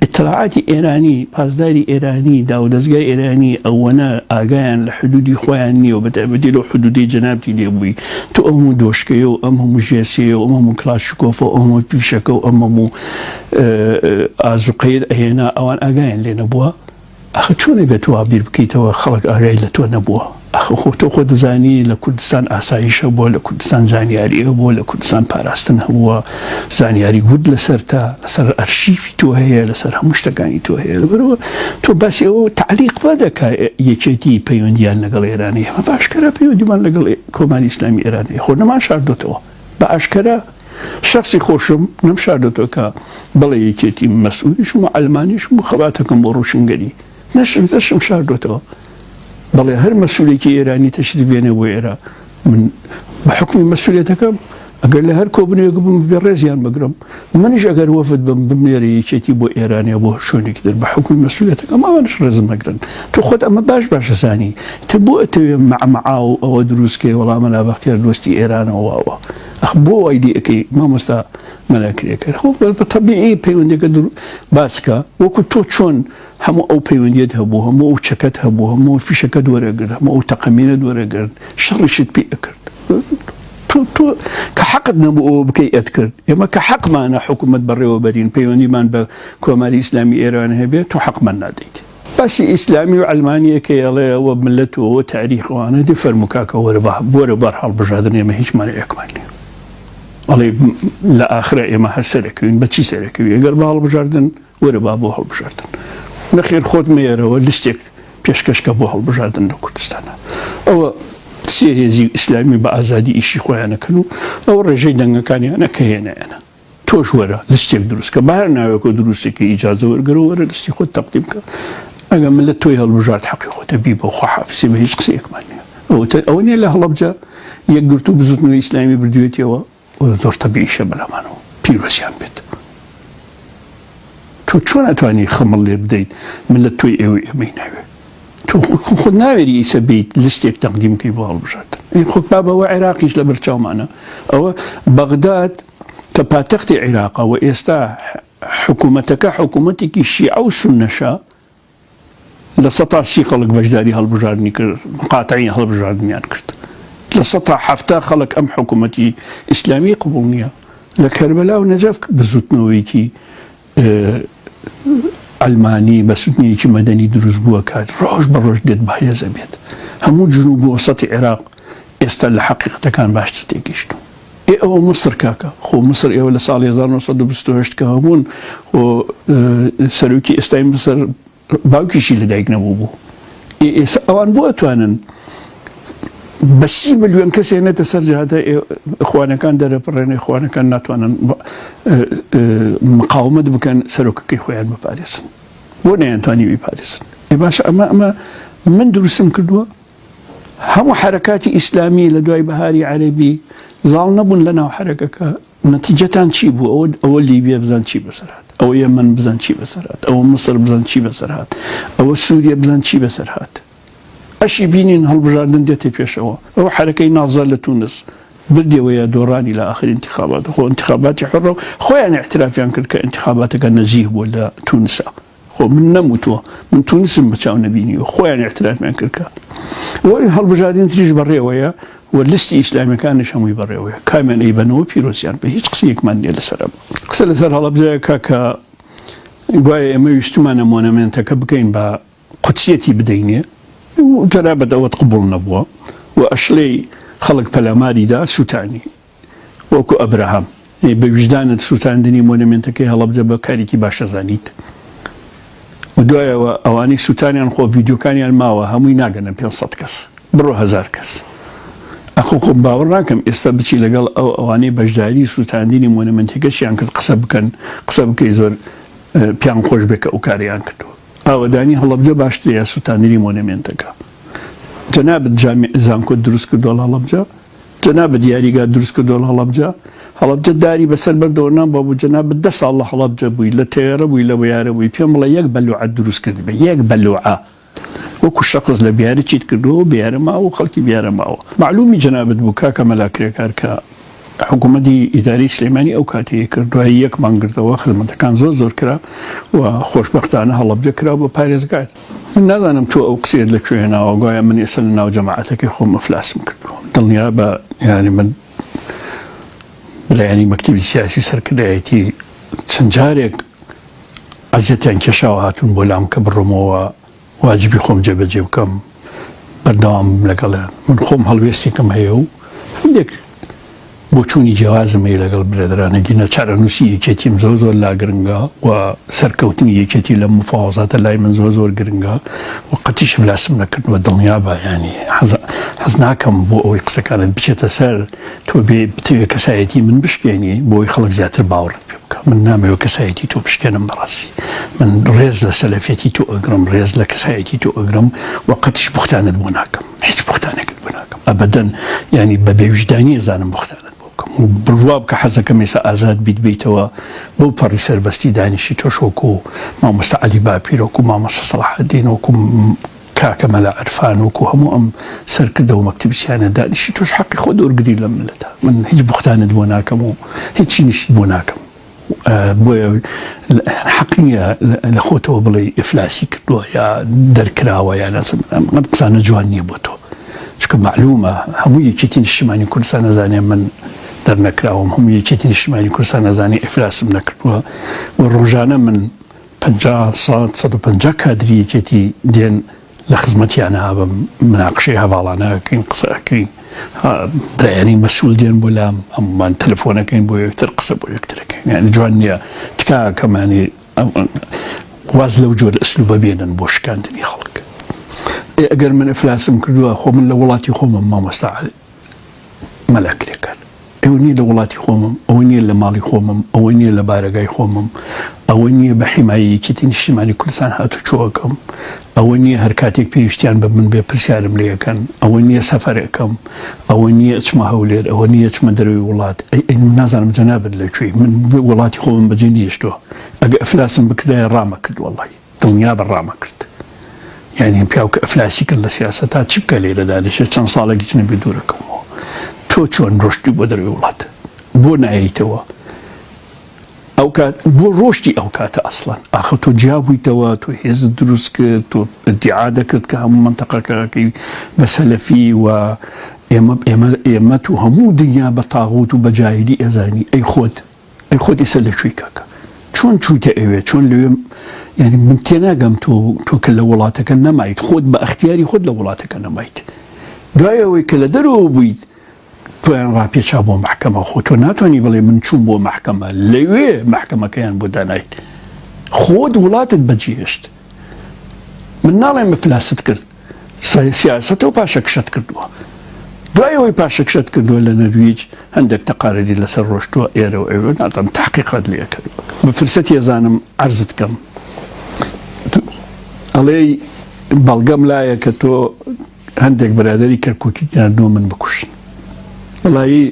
Speaker 1: اطلاعاتی ئێرانی پاسداری ئێرانی داودەزگای ئێرانی ئەوەنە ئاگایان لە حدودی خۆیان نییە و بەتایبەتی لەو حدودی جەنابتی لێبووی تو ئەم هەموو دۆشکەیە و ئەم هەموو ژێسەیە و ئەم هەموو کلاشکۆفە و ئەم هەموو پیشەکە و ئەم هەموو ئازوقەیەت ئەهێنا ئەوان ئاگایان لێ نەبووە ئەخە چۆنە بێت وا بیر بکەیتەوە خەڵک ئاگای لە تۆ نەبووە ئەخە خۆ خۆ دەزانی لە کوردستان ئاسایشە بووە لە کوردستان زانیاریە بووە لە کوردستان پاراستن هەبووە زانیاری گوت لەسەر تا لەسەر ئەرشیفی تۆ هەیە لەسەر هەموو شتەکانی تۆ هەیە لەبەرەوە تۆ باسی ئەوە تعلیق بە دەکا یەکێتی پەیوەندیان لەگەڵ ئێرانی ئێمە بە ئاشکرا پەیوەندیمان لەگەڵ کۆماری ئیسلامی ئێرانی خۆ نەمان شاردۆتەوە بە ئاشکرا شخصی خۆشم نەم شاردۆتەوە کە بەڵێ یەکێتی مەسئولیشم و ئەلمانیشم و خەباتەکەم بۆ ڕوشنگەری نەشم شاردۆتەوە بەڵێ هەر مەسئولێکی ئێرانی تەشریف بێنێ بۆ ئێرە من بە حکمی مەسئولێتەکەم ئەگەر لە هەر کۆبنێک بم بێ ڕێزیان بگرم منیش ئەگەر وەفد بم بمێرە یەکێتی بۆ ئێرانیا بۆ شوێنێکی در بە حکمی مەسئولێتەکەم ئەوانش ڕێزم نەگرن تۆ خۆت ئەمە باش زانی تە بۆ ئەتەوێ مەعمەعا و ئەوە دروستکەی وەڵامە نابەختیار دۆستی ئێرانەوەوە ئەخ بۆ وای دی ئەەکەی مامۆستا مەلاکرێکەکە خۆ بە تەبیعی پەیوەندێکە باسکە وەکو تۆ چۆن هەموو ئەو پەیوەندیت هەبوو هەموو ئەو چەکەت هەبوو هەموو فیشەکەت وەرەگرت هەموو ئەو تەقەمینەت وەرەگرت شەڕیشت پێ ئەکرد تۆ کە حەقت نەبوو ئەوە بکەی ئەت کرد ئێمە کە حەقمانە حکوومەت بەڕێوە بەرین پەیوەندیمان بە کۆماری ئیسلامی ئێران هەبێت تۆ حەقمان نادەیت باسی ئیسلامی و ئەلمانیەکە ئەڵێ ئەوە ملەت و ئەوە تاریخەوانە دی فەرموو کاکە وەرە بەر هەڵبژاردن ئێمە هیچمان یەکمان نییە ئەڵێ لە ئاخرە ئێمە هەر سەرەکەوین بە چی سەرەکەوی ئەگەر بە هەڵبژاردن وەرە با بۆ هەڵبژاردن نەخێر خۆت مێرەوە لستێک پێشکەشکە بۆ هەڵبژاردن لە کوردستانە ئەوە سێ هێزی ئیسلامی بە ئازادی ئیشی خۆیانەکەن و ئەو ڕێژەی دەنگەکانیانە کە هێنایەنە تۆش وەرە لستێک دروستکە بەهەر ناوێکۆ دروستێکی ئیجازە وەرگەرە وەرە لستی خۆت تەقدیم کە ئەگەر ملت تۆی هەڵبژارد حەقی خۆتە بی بۆ خواحافیزی بە هیچ قسەیەکمان نییە ئەوە نیە لە هەڵەبجە یەکگرتو و بزوتنەوەی ئیسلامی بردوێتەوە زۆر تەبیعیشە بەلامانەوە پیرۆزیان بێت تۆ چۆن ئەتوانی خەمەڵ لێ بدەیت ملت تۆی ئێوەی ئەمەی ناوێت تۆ خۆت ناوێری ئیسە بیت لستێک تەقدیم کەی بۆ هەڵبژاردن خۆت بابەوە عێراقیش لە بەرچاومانە ئەوە بەغداد کە پاتەختی عێراقە و ئێستا حکوومەتەکە حکوومەتێکی شیعە و سوننەشە لە سەتا سی خەڵک بەشداری هەڵبژاردنی کرد قاتعی هەڵبژاردنیان کرد لە سەتا حەفتا خەڵک ئەم حکوومەتی ئیسلامی قبوڵ نییە لە کەربەلا و نەجەف بزوتنەوەیکی ئەلمانی بەسوتنیەکی مەدەنی دروست بووە کات ڕۆژ بە ڕۆژ دێت بەهێزە بێت هەموو جنوب و وەسەتی عێراق ئێستا لە حەقیقەتەکان باشتر تێگەیشتوون ئەوە مصر کاکە خۆ مصر ئێوە لە ساڵی 1928 کە هەبوون و سەرۆکی ئێستای مصر باوکیشی لەدایک نەبوو بوو ئەوان بۆ ئەتوانن بە 30 ملیۆن کەس هێنێتە سەر جەهەتە ئیخوانەکان دەرەپڕێنێ ئیخوانەکان ناتوانن مقاومەت بکەن سەرۆکەکەی خۆیان بپارێزن بۆ نەیانتوانی بیپارێزن باشە ئەمە من دروستم کردووە هەموو حرەکاتی ئیسلامی لە دوای بەهاری عەرەبی زاڵ نەبوون لە ناو حرەکەکە نەتیجەتان چی بوو ئەوە لیبیا بزان چی بەسەرهات ئەوە یەمەن بزان چی بەسەرهات ئەوە مصر بزان چی بەسەرهات ئەوە سووریا بزان چی بەسەرهات ئەشی بینین هەڵبژاردن دێتێ پێشەوە ئەوە حرەکەی نازە لە تونس بردێەوەیە دۆڕانی لە ئاخر انتخابات خۆ انتخاباتی حڕە و خۆیان احترافیان کرد کە انتخاباتەکە نەزیه بووە لە تونسا خۆ من نەموتووە من تونسم بەچاو نەبینیوە خۆیان احترافیان کرد کە وەی هەڵبژاردن تریش بەڕێوەیە و لستی ئیسلامیەکانش هەمووی بەڕێوەیە کامیان ئەیبەنەوە پیرۆزیان بە هیچ قسەیەکمان نییە لەسەرە قسە لەسەر هەڵەبجەیەکە کە گوایە ئێمە ویستمانە مۆنەمنتەکە بکەین بە قوتسیەتی بدەینێ جەنابەت ئەوەت قبوڵ نەبووە و ئەشلەی خەڵک پەلاماریدا سووتانی وەکو ئەبراهام بە وجدانت سووتاندنی مۆنەمنتەکەی هەڵەبجە بە کارێکی باشەزانیت و دوایەوە ئەوانی سووتانیان خۆ ڤیدیۆکانیان ماوە هەمووی ناگەنە 500 کەس بڕۆ 1000 کەس ئەخۆ خۆم باوەڕ ناکەم ئێستا بچی لەگەڵ ئەوانەی بەشداری سووتاندنی مۆنەمنتەکەشیان کرد قسە بکەن قسە بکەی زۆر پیان خۆش بێ کە ئەو کاریان کردووە ئاوەدانی هەڵەبجە باشترە سووتاندنی مۆنەمنتەکە جەنابەت زانکۆ دروست کردووە لە هەڵەبجە جەنابەت دیاریگا دروست کردووە لە هەڵەبجە داری بەسەر بەردەوەرنان بابوو جەنابەت 10 ساڵ لە هەڵەبجە بووی لە تێرە بووی لە بۆیارە بووی پێم بڵێ یەک بەلوعە دروست کردی بە یەک بەلوعە وەکو شەخص لە بیارە چیت کردووە بیارە ماوە خەڵکی بیارە ماوە معلومی جەنابەت بوو کاکە مەلاکرێکار کە حکوومەتی ئیداری سلێمانی ئەو کاتەیە کردووە یەک مانگرتەوە خزمەتەکان زۆر کرا و خۆشبەختانە هەڵەبجە کرا بۆ پارێزگار من نازانم تۆ ئەو قسەیەت لەکوێ هێناوە گوایە من ئێستا لە ناو جەماعەتەکەی خۆم ئەفلاسم کردووە دڵنیا بە یانی من لایەنی مەکتەبی سیاسی سەرکردایەتی چەند جارێک ئەزیەتیان کێشاوە هاتوون بۆ لام کە بڕۆمەوە واجبی خۆم جێبەجێ بکەم بەردەوام لەگەڵیان من خۆم هەڵوێستێکم هەیە و هەندێک بۆ چوونی جیاوازم هەیە لەگەڵ برادرانە گینە چارەنووسی یەکێتیم زۆر لا گرنگە و سەرکەوتنی یەکێتی لە مفاوەزاتە لای من زۆر گرنگە و قەتیش فلاسم نەکردووە دڵنیا بە ینی حەز ناکەم بۆ ئەوەی قسەکانت بچێتە سەر تۆ بتەوێت کەسایەتی من بشکێنی بۆی خەڵک زیاتر باوەڕت پێ بکە من نامەوێت کەسایەتی تۆ بشکێنم بەڕاستی من ڕێز لە سەلەفێتی تۆ ئەگرم ڕێز لە کەسایەتی تۆ ئەگرم و قەتیش بوختانت بۆ ناکەم هیچ بوختانێکت بۆ ناکەم ئەبەدەن ینی بە بێوجدانی ئەزانم بوختانت بڕوا بکە حەزەکەم ئێستا ئازاد بیتەوە بۆ پەڕی سەربەستی دانیشی تۆش وەکو مامۆستا عەلی باپیر وەکو مامۆستا سەلاحەدین وەکو کاکە مەلا عەرفان وەکو هەموو ئەم سەرکردە و مەکتەبیسیانە دانیشی تۆش حەقی خۆ دەوەرگری لەم ملەتە من هیچ بوختانت بۆ ناکەم و هیچی نیشت بۆ ناکەم بۆیە حەقی نییە لە خۆتەوە بڵێ ئیفلاسی کردووە یا دەرکراوە یا ئەم قسانە جوان نییە بۆ تۆ چونکە معلومە هەموو یەکێتی نیشتیمانی کوردستان نەزانێ من دەرنەکراوم هەموو یەکێتی نیشتیمانی کوردستان نەزانێ ئیفلاسم نەکردووە و ڕۆژانە من 150 کادری یەکێتی دێن لە خزمەتیانە بە مناقشەی هەواڵانەکەین قسەکەین برایانی مەسوول دێن بۆ لام هەمومان تەلەفۆنەکەین بۆ یەکتر قسە بۆ یەکترەکەین یعنی جوان نییە تکاکەمانی واز لەو جۆرە ئەسلوبە بێنن بۆ شکاندنی خەڵک ئەگەر من ئەفلاسم کردووە خۆ من لە وڵاتی خۆمم مامۆستا مەلاکرێکان ئەوە نییە لە وڵاتی خۆمم ئەوە نییە لە ماڵی خۆمم ئەوە نییە لە بارگای خۆمم ئەوە نییە بە حیمایەتی نیشتیمانی کوردستان هاتوچۆکەم ئەوە نییە هەر کاتێک پێویستیان بە من بێ پرسیارم لێەکەن ئەوە نییە سەفەرەکەم ئەوە نییە ئەچمە هەولێر ئەوە نییە چمە دەروی وڵات نازانم جەنابەت لەکوێی من وڵاتی خۆمم بەجێ نیشتووە ئەگە ئەفلاسم بکردایە ڕامە کرد وەڵڵی دڵنیا بە ڕامە کرد یعنی پیاوکە ئەفلاسی کرد لە سیاسەتا چی بکە لێرەدا دێشێت چەند ساڵێکی چنەبێ دوورەکەمەوە تۆ چۆن ڕۆشتی بۆ دەروی وڵات بۆ ناییتەوە ئەو کات بۆ ڕۆشتی ئەو کاتە ئەسڵەن ئاخە تۆ جیابوویتەوە تۆ هێزت دروست کرد تۆ ئیدعا دەکرد کە هەموو منتەقەکەی بە سەلەفی و ئێمە و هەموو دنیا بە تاغوت و بە جاهیلی ئێزانی ئەی خۆت ئێستا لەکوێی کاکە چۆن چوویتە ئەوێ چۆن لەوێ یعنی من تێناگەم تۆ کە لە وڵاتەکە نەمایت خۆت بە ئەختیاری خۆت لە وڵاتەکە نەمایت دوایەوەی کە لە دەرەوە بوویت تۆیان ڕاپێچا بۆ محکەمە خۆ تۆ ناتوانانی بڵێ من چوون بۆ محکەمە لەوێ محکەمەکەیان بۆ دانایت خۆت وڵاتت بەجێهێشت من ناڵێم ئەفلاست کرد سیاسەتەوە پاشەکشت کردووە دوایەوەی پاشەکشت کردووە لە نەرویج هەندێک تەقارەری لەسەر ڕۆشتووە ئێرەوە ئێوە ناتەم تحقیقات لێ کرد بە فرسەتی ێزانم عەرزت کەم ئەڵێ بەڵگەم لایە کە تۆ هەندێک بەرادەری کەرکووکی ناردووە من بکوشن وڵایی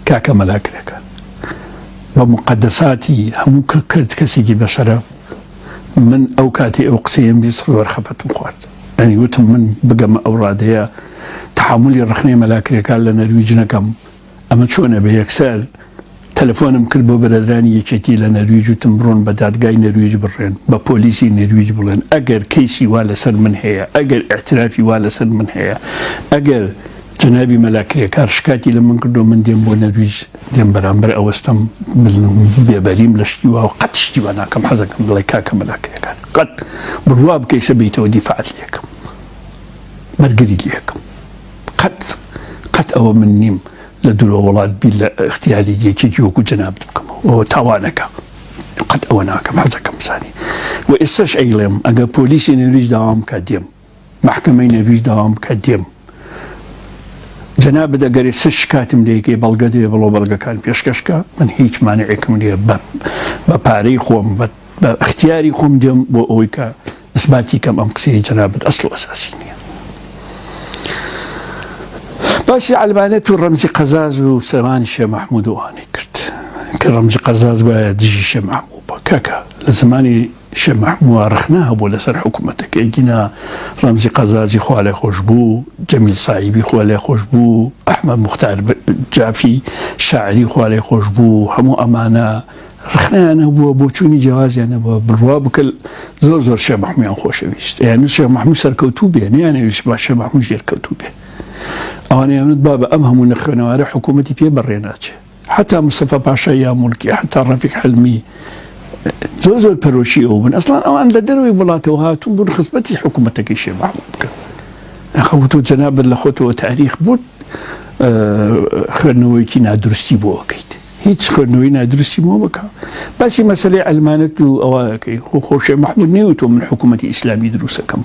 Speaker 1: کاکە مەلاکرێکە بە مقدساتی هەموو کرد کەسێکی بە شەرەف من ئەو کاتی ئەو قسەیەم بیست وەرخەفەتم خوارد ینی وتم من بگەمە ئەو ڕادەیە تحملی ڕخنەی مەلاکرێکان لە نەرویج نەکەم ئەمە چۆنە بە یەکسەر تەلەفۆنم کرد بۆ بەرەدرانی یەکێتی لە نەرویج وتم بڕۆن بە دادگای نەرویج بڕێن بە پۆلیسی نەرویج بڵێن ئەگەر کەیسی وا لەسەر من هەیە ئەگەر ئەعترافی وا لەسەر من هەیە ئەگەر جنابی مەلاکرێکار شکاتی لە من کردو من دێم بۆ نەرویج دێم بەرامبەر ئەوەستەم بێبەریم لە شتی وا و قەت شتی وا ناکەم حەزەکەم بڵێ کاکە مەلاکرێکار قەت بڕوا بکەیسە بیتەوە دیفاعت لێکم بەرگری لێکم قەت ئەوە من نیم لە دوورە وڵات بی لە اختیاری یەکێتی وەکو جەنابت بکەمەوە ئەوە تاوانەکە قەت ئەوە ناکەم حەزەکەم بزانی و ئێستاش ئەیڵێم ئەگەر پۆلیسی نەرویج داوام بکات دێم محکەمەی نەرویج داوام بکات دێم جەنابەت ئەگەر سەر شکاتم لێکێ بەڵگە دێ بڵۆ بەڵگەکان پێشکەشکە من هیچ مانعێکم لێ بە پارەی خۆم بە اختیاری خۆم دێم بۆ ئەوەی کە ئەسباتی کەم ئەم قسەی جەنابەت ئەسڵ و ئەساسی نییە باسی عەلمانەت و ڕەمزی قەزاز و سەمانی شێخ مەحموود وانەی کرد کە ڕەمزی قەزاز وایە دژی شێخ مەحموود بە کاکە لە زمانی شێخ مەحموود ڕخنا هەبوو لەسەر حکوومەتەکە ئەگینا ڕەمزی قەزازی خوا لێ خۆش بوو جەمیل سایبی خوا لێ خۆش بوو ئەحمەد موختار جافی شاعری خوا لێ خۆش بوو هەموو ئەمانە ڕخنیان هەبووە بۆ چوونی جیاوازیان هەبووە بڕوا بکە زۆر شێخ مەحموودیان خۆشەویست یعنی شێخ مەحموود سەرکەوتوو بێ نەیانەویست با شێخ مەحموود ژێرکەوتوو بێ ئەوانەیە منت با بە ئەم هەموو نەخوێنەوارە حکوومەتی پێ بەڕێناچێ حتا مستەفا پاشا یا مولکی حتا ڕەفیق حەلمی زۆر پەرۆشی ئەو بن ئەسڵان ئەوان لە دەروی وڵاتەوە هاتوون بوون خزمەتی حکوومەتەکەی شێخ مەحموود بکەن ئەخەوتۆ جەنابەت لە خۆتەوە تاریخ بوو خوێندنەوەیەکی نادروستی بۆ ئەەکەیت هیچ خوێندنەوەی نادروستی بۆ بکە باسی مەسەلەی عەلمانەت و ئەوەکەی خۆ شێخ مەحموود نەیوتۆ من حکوومەتی ئیسلامی دروستەکەم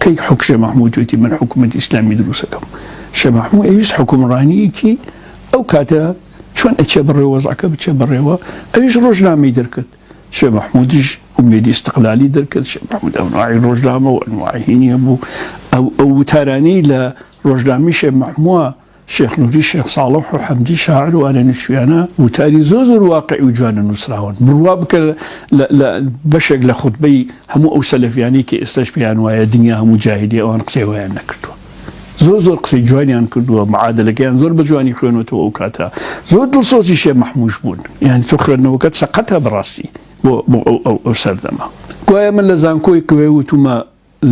Speaker 1: کەی شێخ مەحموود وتی من حکوومەتی ئیسلامی دروستەکەم شێخ مەحموود ئەویست حکوومڕانیەکی ئەو کاتە چۆن ئەچێ بڕێوە وەزعەکە بچێ بڕێوە ئەویش ڕۆژنامەی دەرکرد شێخ مەحموودیش ئومێدی استقلالی دەرکرد شێخ مەحموود ئەنواعی ڕۆژنامە و ئەنواعی هینی هەبوو ئەو وتارانەی لە ڕۆژنامەی شێخ مەحموود شێخ نووری شێخ ساڵح و حەمدی شاعر و ئارەنیشویانە وتاری زۆر واقعی و جوانە نووسراون بڕوا بکە بەشێک لە خوتبەی هەموو ئەو سەلەفیانەی کە ئێستاش پێیان وایە دنیا هەموو جاهیلی ئەوان قسەی وایان نەکردووە زۆر قسەی جوانیان کردووە معادلەکەیان زۆر بە جوانی خوێنەوەتەوە ئەو کاتە زۆر دڵسۆزی شێخ مەحموود بوون یعنی تۆ خوێندنەوەکەت سەقەتە بەڕاستی بۆ ئەو سەردەما گوایە من لە زانکۆی کوێ وتومە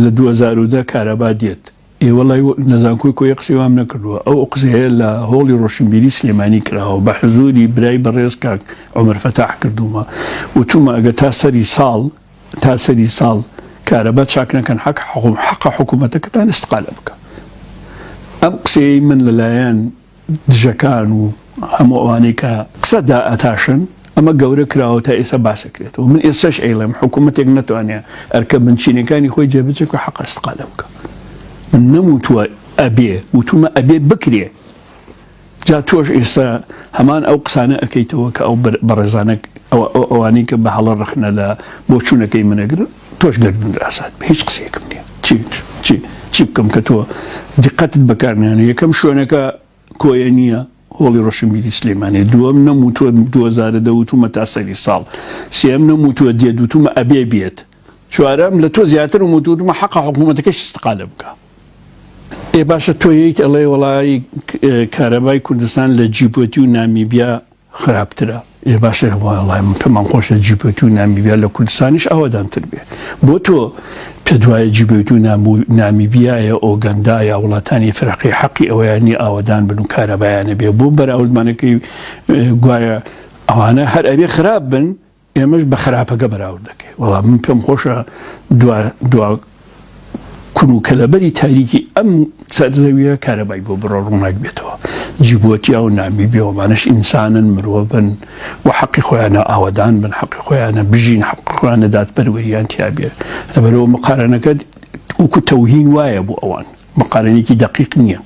Speaker 1: لە 2010 کارەبا دێت وڵی نەزانکۆی کۆی قسەی وام نەکردووە ئەو قسەیە لە هۆڵی ڕۆشنبیری سلێمانی کراوە بە حزوری برای بەڕێز کاک عومەر فەتاح کردومە وتومە ئەگە تا سەری ساڵ کارەبا چاک نەکەن حەقە حکوومەتەکەتان استقالە بکە ئەم قسەی من لەلایەن دژەکان و هەموو ئەوانەی کە قسە دائەتاشن ئەمە گەورە کراوە تا ئێستا باسەکرێتەوە من ئێستاش ئەیڵێم حکوومەتێک نەتوانێت ئەرکە بنچینەکانی خۆی جێبەجێ و حەق ئەستقالە بکە من نەموتووە ئەبێ وتومە ئەبێ بکرێ جا تۆش ئێستا هەمان ئەو قسانە ئەەکەیتەوە کە ئەو بەڕێزانە ئەوانەی کە بە هەڵە ڕخنە لە بۆ چوونەکەی منەگر تۆش گەردن ئاسات هیچ قسەیەکم نییە چی بکەم کە تۆ دقەتت بەکارنیانە یەکەم شوێنەکە کۆیە نییە هۆڵی ڕۆشنبیری سلێمانی دووەم نەموتووە 2010 وتومە تا سەری ساڵ سێم نەموتووە دێ دوتومە ئەبێ بێت چوارەم لە تۆ زیاتر وتومە حەقا حکوومەتەکەش استقالە بکە ئێ باشە تۆ یەیت ئەڵێ وەڵی کارەبای کوردستان لە جیبوتی و نامیبیا خراپترە ئێ باشە وڵای پێمان خۆشە جیبوتی و نامیبیا لە کوردستانیش ئەوەدانتر بێ بۆ تۆ پێ دوایە جیبوتی و نامیبیایە ئۆگەندایە وڵاتانی فرەقی حەقی ئەویانی ئاوەدان بن و کارەبایانە بێ بۆ بەراوردمانەکەی گوایە ئەوانە هەر ئەبێ خراپ بن ئێمەش بە خراپەکە بەراورد دەکەی وەڵام من پێم خۆشە دوا کون و کەلەبەری تاریکی ئەم سەرزەویە کارەبای بۆ بڕۆ ڕووناک بێتەوە جیبوتیا و نامیبیەوەمانش ئینسانن مرۆڤ بن و حەقی خۆیانە ئاوەدان بن حەقی خۆیانە بژین حەقی خۆیانە دادپەروەریان تیا بێ لەبەرەوە مقارنەکە وەکو تەوهین وایە بۆ ئەوان مقارنێکی دەقیق نییە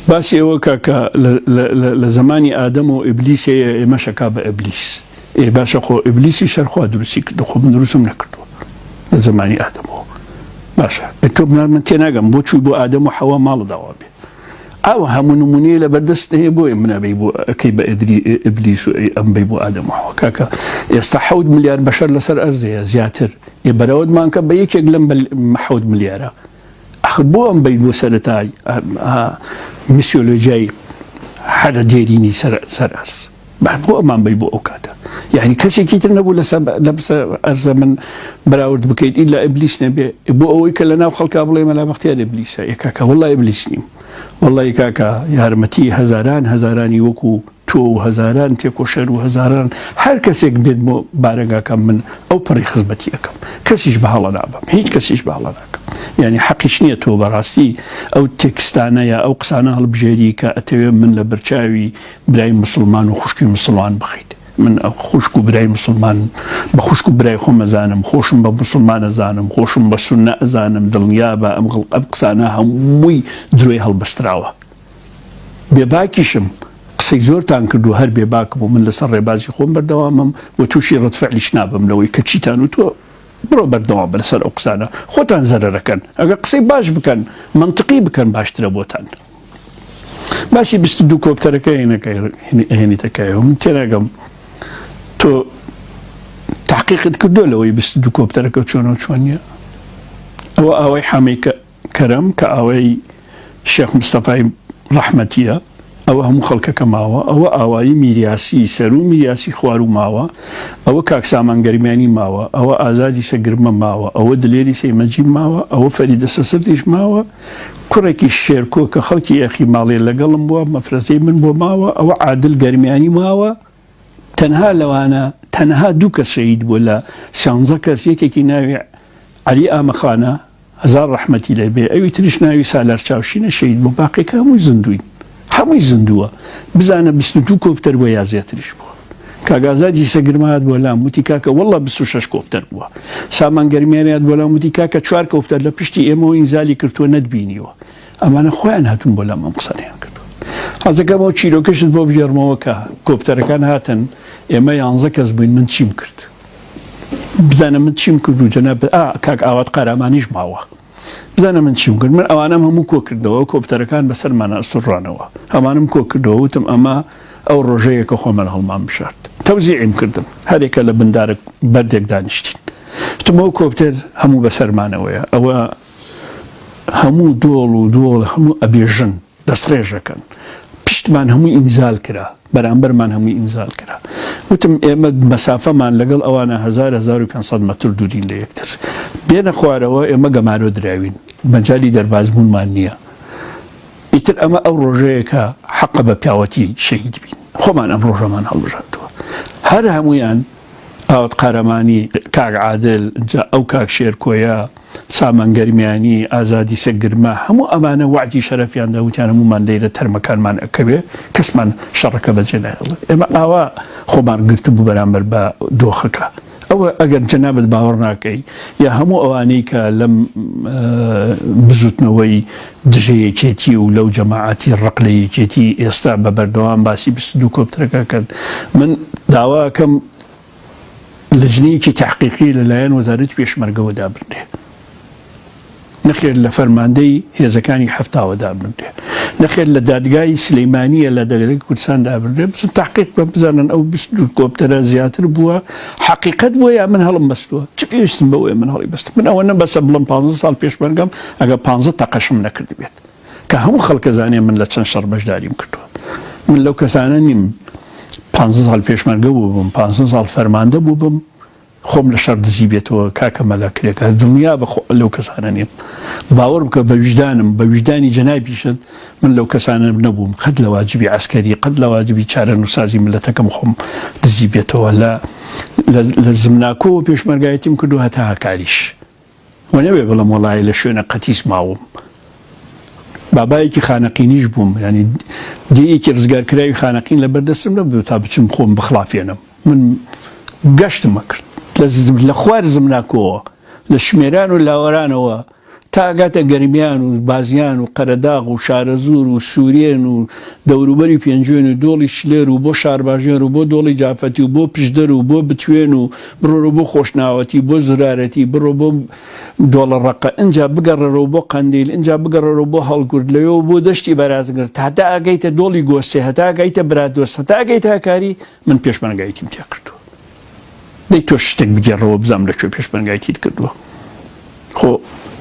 Speaker 1: باسی ئەوە کاکە لە زمانی ئادەم و ئیبلیس ئێمە شەکا بە ئیبلیس ئێ باشە خۆ ئیبلیسی شەرخوا دروستی کردو خۆ من دروستم نەکردووە لە زمانی ئادەمەوە باشە تۆ من تێناگەم بۆ چووی بۆ ئادەم و حەوا ماڵداوا بێ ئەوە هەموو نمونەیە لە بەردەست هەیە بۆیە منەبەی بۆ ئەەکەی بە ئیبلیس و ئەمبەی بۆ ئادەم و حەوا کاکە ئێستا 7 ملیار بەشەر لەسەر ئەرزەیە زیاتر ێ بەراوردمان کە بە یەکێک لەم 7 ملیارە ئەخ بۆ ئەمبەی بۆ سەرەتای میسیۆلۆژیای هەرە دێرینی سەر ئەرز بۆ ئەمان بی بۆ ئەو کاتە یعنی کەسێکی تر نەبوو لە ئەرزە من بەراورد بکەیت ئیلا ئیبلیس نەبێ بۆ ئەوەی کە لە ناو خەڵکا بڵێ مەلا بەختیار ئیبلیسە یەکاکە وەڵڵای ئیبلیس نیم وەڵڵای کاکە یارمەتی هەزارانی وەکو تۆ و هەزاران تێکۆشەر و هەزاران هەر کەسێک بێت بۆ بارەگاکەم من ئەو پەڕی خزمەتی ئەەکەم کەسیش بە هەڵە نابم هیچ کەسیش بە هەڵە ناکەم یعنی حەقیش نییە تۆ بەڕاستی ئەو تێکستانە یا ئەو قسانە هەڵبژێری کە ئەتەوێ من لە بەرچاوی برای مسلمان و خوشکی مسلمان بخیت من خوشک و برای مسلمان بە خوشک و برای خۆم ئەزانم خۆشم بە مسلمان ئەزانم خۆشم بە سونە ئەزانم دڵنیا بە ئەم قسانە هەمووی درۆی هەڵبەستراوە بێباکیشم قسەی زۆرتان کردو هەر بێباک بوو من لەسەر ڕێبازی خۆم بەردەوامم و تووشی ڕەتفعلیش نابم لەوەی کە چیتان و تۆ بڕۆ بەردەوام بە لەسەر ئەو قسانە خۆتان زەرەرەکەن ئەگەر قسەی باش بکەن منطقی بکەن باشترە بۆتان باسی 22 کۆپتەرەکە هێنیتەکایەوە من تێناگەم تۆ تحقیقت کردو لەوەی 22 کۆپتەرەکە چۆنەوە چۆن نییە ئەوە ئاوای حامەی کەرەم کە ئاوای شێخ مستەفای ڕەحمەتیە ئەوە هەموو خەڵکەکە ماوە ئەوە ئاوایی میریاسی سەر و میریاسی خوار و ماوە ئەوە کاکسامان گەرمیانی ماوە ئەوە ئازادی سەگرمە ماوە ئەوە دلێری سەیمەجی ماوە ئەوە فەریدە سەسردیش ماوە کوڕێکی شێرکۆ کە خەڵکی یەخی ماڵێ لەگەڵم بووە مەفرەزەی من بۆ ماوە ئەوە عادل گەرمیانی ماوە تەنها لەوانە تەنها 2 کەس شەهید بووە لە 16 کەس یەکێکی ناوی عەلی ئامەخانە هەزار ڕەحمەتی لێبێ ئەوی تریش ناوی سالار چاوشینە شەهید بوو باقیەکە هەمووی زیندوین هەمووی زیندووە بزانە 22 کۆپتەر بووە یا زیاتریش بووە کاگازادی سەگرمات بۆ لام وتی کاکە وەڵڵا 26 کۆپتەر بووە سامان گەرمیانیات بۆ لام وتی کاکە 4 کۆپتەر لە پشتی ئێمەوە ئینزالی کردووە نەتبینیوە ئەمانە خۆیان هاتون بۆ لام ئەم قسانیان کردو حەزەکەمەوە چیرۆکەشت بۆ بژێڕمەوە کە کۆپتەرەکان هاتن ئێمە 11 کەس بووین من چیم کرد بزانە من چیم کرد و جەناب کاک ئاوات قارامانیش ماوە بزانە من چیم کرد من ئەوانم هەموو کۆ کردەوە کۆپتەرەکان بەسەرمانە ئەسوڕانەوە هەمانم کۆ کردەوە وتم ئەمە ئەو ڕۆژەیە کە خۆمان هەڵمان بشارد تەوزیعیم کردم هەرێکە لە بندارە بەردێک دانیشتین وتمەوە کۆپتەر هەموو بەسەرمانەوەیە ئەوە هەموو دۆڵ هەموو ئەبێژن دەستڕێژەکەن پشتمان هەمووی ئینزال کرا بەرامبەرمان هەمووی ئینزال کرا وتم ئێمە مەسافەمان لەگەڵ ئەوانە 1500 مەتر دوورین لە یەکتر بێنە خوارەوە ئێمە گەمارۆ دراوین مەجای دەربازبوونمان نییە ئیتر ئەمە ئەو ڕۆژەیە کە حەقە بە پیاوەتی شەهید بین خۆمان ئەم ڕۆژەمان هەڵبژاردووە هەر هەمویان ئاوت قارەمانی کاک عادل ئەو کاک شێرکۆیە سامانگەرمیانی ئازادی سەرگرما هەموو ئەمانە وعدی شەرەفیاندا وتیان هەمومان لێرە تەرمەکانمان ئەکەوێ کەسمان شەڕەکە بەجێ نایڵێ ئێمە ئاوا خۆمان گرتبوو بەرامبەر بە دۆخەکە ئەوە ئەگەر جەنابەت باوەڕ ناکەی یا هەموو ئەوانەی کە لەم بزوتنەوەی دژەیەکێتی و لەو جەماعەتی ڕقلەیەکێتی ئێستا بە بەردەوام باسی 22 کۆپترەکە کرد من داواکەم لجنەیەکی تحقیقی لەلایەن وەزارەتی پێشمەرگەوە دابردێ نەخێر لە فەرماندەی هێزەکانی هەفتاوە دابردێ نەخێر لە دادگای سلەیمانیە لە دەگەلەی کوردستان دابردێ بچن تحقیق بە بزانن ئەو 22 کۆپتەرە زیاتر بووە حقیقەت بووە یا من هەڵم بەستووە چ پێویستم بەوەیە من هەڵی بەستم من ئەوە نەبەسە بڵم 15 ساڵ پێشمەرگەم ئەگە 15 تەقەشم نەکرد بێت کە هەموو خەڵکە زانێ من لە چەند شەڕ بەشداریم کردووە من لەو کەسانە نیم 15 ساڵ پێشمەرگە بوو بم 15 ساڵ فەرماندە بوو بم خۆم لە شەڕ دزی بێتەوە کاکە مەلاکرێکە دڵنیا لەو کەسانە نیم باوەڕ بکە بە وجدانم بە وجدانی جەنابیشت من لەو کەسانە نەبووم قەت لە واجبی عەسکەری قەت لە واجبی چارەنووسازی ملەتەکەم خۆم دزی بێتەوە لە زمناکۆ پێشمەرگایەتیم کردو هەتا هەکاریش وە نەبێ بڵم وەڵایە لە شوێنە قەتیس ماوم بابایەکی خانەقینیش بووم ینی دیەکی ڕزگارکراوی خانەقین لە بەردەستم نەبوو تا بچم خۆم بخلافێنم من گەشتمە کرد لە خوار زمناکۆوە لە شمێران و لاوەرانەوە تا ئەگاتە گەرمیان و بازیان و قەرەداغ و شارەزور و سوورێن و دەوروبەری پێنجوێن و دۆڵی شلێر و بۆ شارباژێر و بۆ دۆڵی جافەتی و بۆ پشدەر و بۆ بتوێن و بڕۆ بۆ خۆشناوەتی بۆ زرارەتی بڕۆ بۆ دۆڵە ڕەقە ئەجا بگەڕەرەوە بۆ قەندیل ئەجا بگەڕەرەوە بۆ هەڵگورد لەوێ بۆ دەشتی بەرازگرت هەتا ئەگەیتە دۆڵی گۆستێ هەتا ئەگەیتە برادۆست هەتا ئەگەیتە هاکاری من پێشمەرگایەتیم تێ کردووە دەی تۆ شتێک بگێڕەوە بزانم لەکوێ پێشمەرگایەتیت کردووە خۆ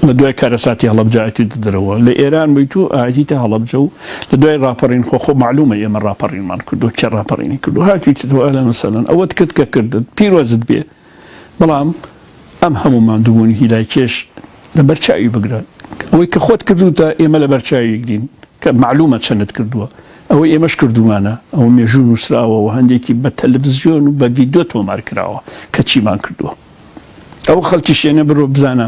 Speaker 1: لە دوای کارەساتی هەڵەبجایەتی دەدرەوە لە ئێران بوویت و ئاەتیتە هەڵەبجە و لە دوای ڕاپەڕین خۆ معلومە ئێمە ڕاپەڕینمان کردو کێ ڕاپەڕینی کردو هاتوویتەوە ئەلەن وسەلەن ئەوەت کرد کە کردت پیرۆزت بێ بەڵام ئەم هەمومان دووبوونی هیلای کێش لە بەرچاوی بگرە ئەوەی کە خۆت کردوتە ئێمە لە بەرچاوی گرین کە معلومە چەندت کردووە ئەوەی ئێمەش کردومانە ئەو مێژوو نووسراوە و هەندێکی بە تەلەڤیزیۆن و بە ڤیدیۆ تۆمار کراوە کە چیمان کردووە ئەو خەڵکی شوێنە بڕۆ بزانە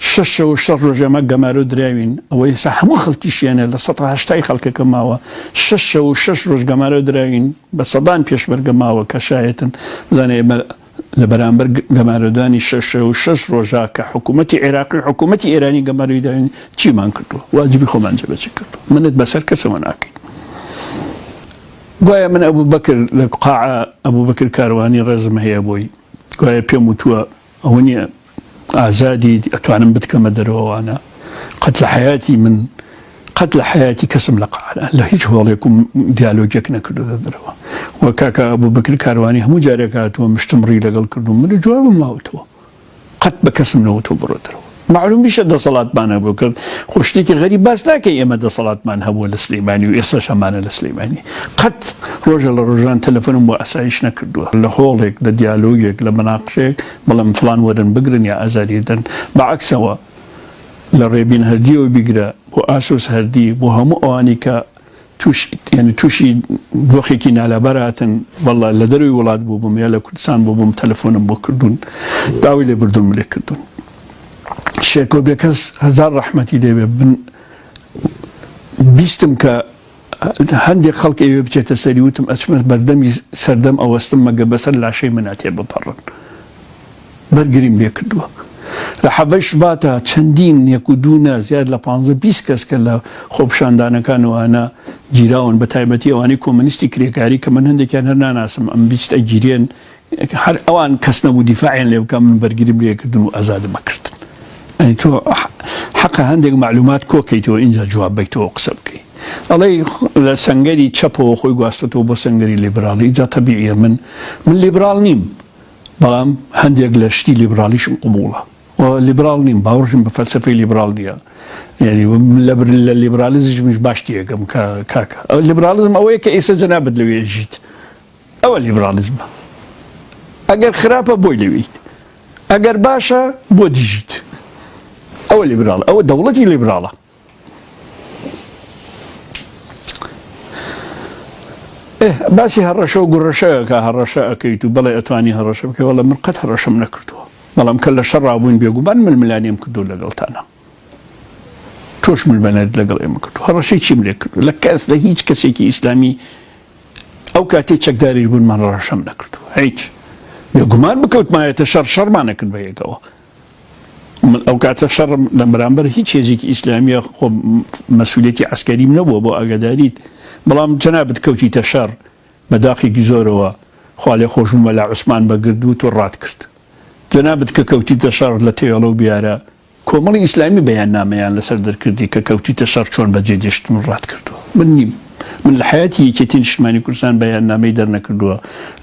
Speaker 1: 6 ڕۆژ ئەمە گەمارۆ دراوین ئەوە ئێستا هەموو خەڵکی شوێنە لە 180 خەڵکەکە ماوە 6 ڕۆژ گەمارۆ دراوین بە سەدان پێشمەرگە ماوە کە شایەتن بزانێ ئێمە لە بەرامبەر گەمارۆدانی 6 ڕۆژە کە حکوومەتی عێراقی حکوومەتی ئێرانی گەمارۆی داوین چیمان کردووە واجبی خۆمان جێبەجێ کردووە منت بەسەر کەسەوە ناکەین گوایە من ئەبوو بەکر لە قاعە ئەبوو بەکر کاروانی ڕێزم هەیە بۆی گوایە پێم وتووە ئەوە نییە ئازادی ئەتوانم بتکەمە دەرەوەوانە قەت لە حیاتی من قەت لە حیاتی کەسم لە قاعە لە هیچ هۆڵێک و دیالۆگێک نەکردو دەرەوە وە کاکە ئەبوو بەکر کاروانی هەموو جارێک هاتووە مشتمڕی لەگەڵ کردوم من جوابم ماوەتەوە قەت بە کەسم نەوتەوە بڕۆ دەرەوە معلوم بیشە دەسەڵاتمانە بۆ کرد خۆشتێکی غەریب باس ناکەی ئێمە دەسەڵاتمان هەبووە لە سلەیمانی و ئێستا شەمانە لە سلەیمانی قەت ڕۆژە لە ڕۆژان تەلەفۆنم بۆ ئاسایش نەکردووە لە هۆڵێک لە دیالۆگێک لە مناقشێک بەڵام فڵان وەرن بگرن یا ئازاریدەن بەعەکسەوە لە ڕێبین هەردیەوە بیگرە بۆ ئاسۆس هەردی بۆ هەموو ئەوانی کە تووشی دۆخێکی نالەبەراتن وەڵا لە دەروی وڵات بوو بووم یا لە کوردستان بوو بووم تەلەفۆنم بۆ کردوون داوای لێ بردوم لێ کردوون شێکۆ بێکەس هەزار ڕەحمەتی لێبێ بیستم کە هەندێک خەڵک ئێوێ بچێتە سەری وتم ئەچمە بەردەمی سەردەم ئەوەستم مەگە بەسەر لاشەی مناتێ بپەڕن بەرگریم لێ کردووە لە حەڤەی شوباتە چەندین یەک و دوونە زیاد لە 15-20 کەس کە لە خۆپشاندانەکانەوەانە گیراون بە تایبەتی ئەوانی کۆمەنیستی کرێکاری کە من هەندێکیان هەر ناناسم ئەم 20 گیرێن هەر ئەوان کەس نەبوو دیفاعیان لێ بکەم من بەرگریم لێکردن و ئازادمە کردن تۆ حەقە هەندێک معلومات کۆکەیتەوە اینجا جواب بیتەوە قسە بکەی ئەڵێ لە سەنگەری چەپەوە خۆی گواستێتەوە بۆ سەنگەری لیبرالی جا تەبیعیە من لیبرال نیم بەڵام هەندێک لە شتی لیبرالیشم قبوڵە لیبرال نیم باوەڕم بە فەلسەفەی لیبرال نییە یعنی لە لیبرالیزمش باشتی یەکەم کاکە لیبرالیزم ئەوەیە کە ئێستا جەنابەت لەوێ ژیت ئەوە لیبرالیزمە ئەگەر خراپە بۆی لەوێیت ئەگەر باشە بۆ دیژیت ئەوە لیبراڵە ئەوە دەوڵەتی لیبراڵە باسی هەڕەشە و گوڕەشەیەکە هەڕەشە ئەەکەیت و بەڵێ ئەتوانی هەڕەشە بکەی وەڵام من قەت هەڕەشەم نەکردووە بەڵام کە لە شەڕ ڕابووین بێگومان ململانیم کردو لەگەڵتانە تۆش ململانت لەگەڵ ئێمە کردو هەڕەشەی چیم لێ کردو لە هیچ کەسێکی ئیسلامی ئەو کاتێ چەکداری بوونمان ڕەشەم نەکردووە هیچ بێگومان بکەوتمایەتە شەڕمان نەکرد بە یەکەوە ئەو کاتە شەڕ لە بەرامبەر هیچ هێزێکی ئیسلامیە خۆ مەسئولێتی عەسکەریم نەبووە بۆ ئاگاداریت بەڵام جەنابەت کەوتیتە شەڕ بەداخێکی زۆرەوە خوا لێ خۆشبوومە لا عوسمان بەگرد و تۆ ڕات کرد جەنابەت کە کەوتیتە شەڕ لە تێوەڵە و بیارە کۆمەڵی ئیسلامی بەیاننامەیان لەسەر دەرکردی کە کەوتیتە شەڕ چۆن بەجێ دێشت من ڕات کردووە من نیم من لە حیاتی یەکێتی نیشتمانی کوردستان بەیاننامەی دەرنەکردووە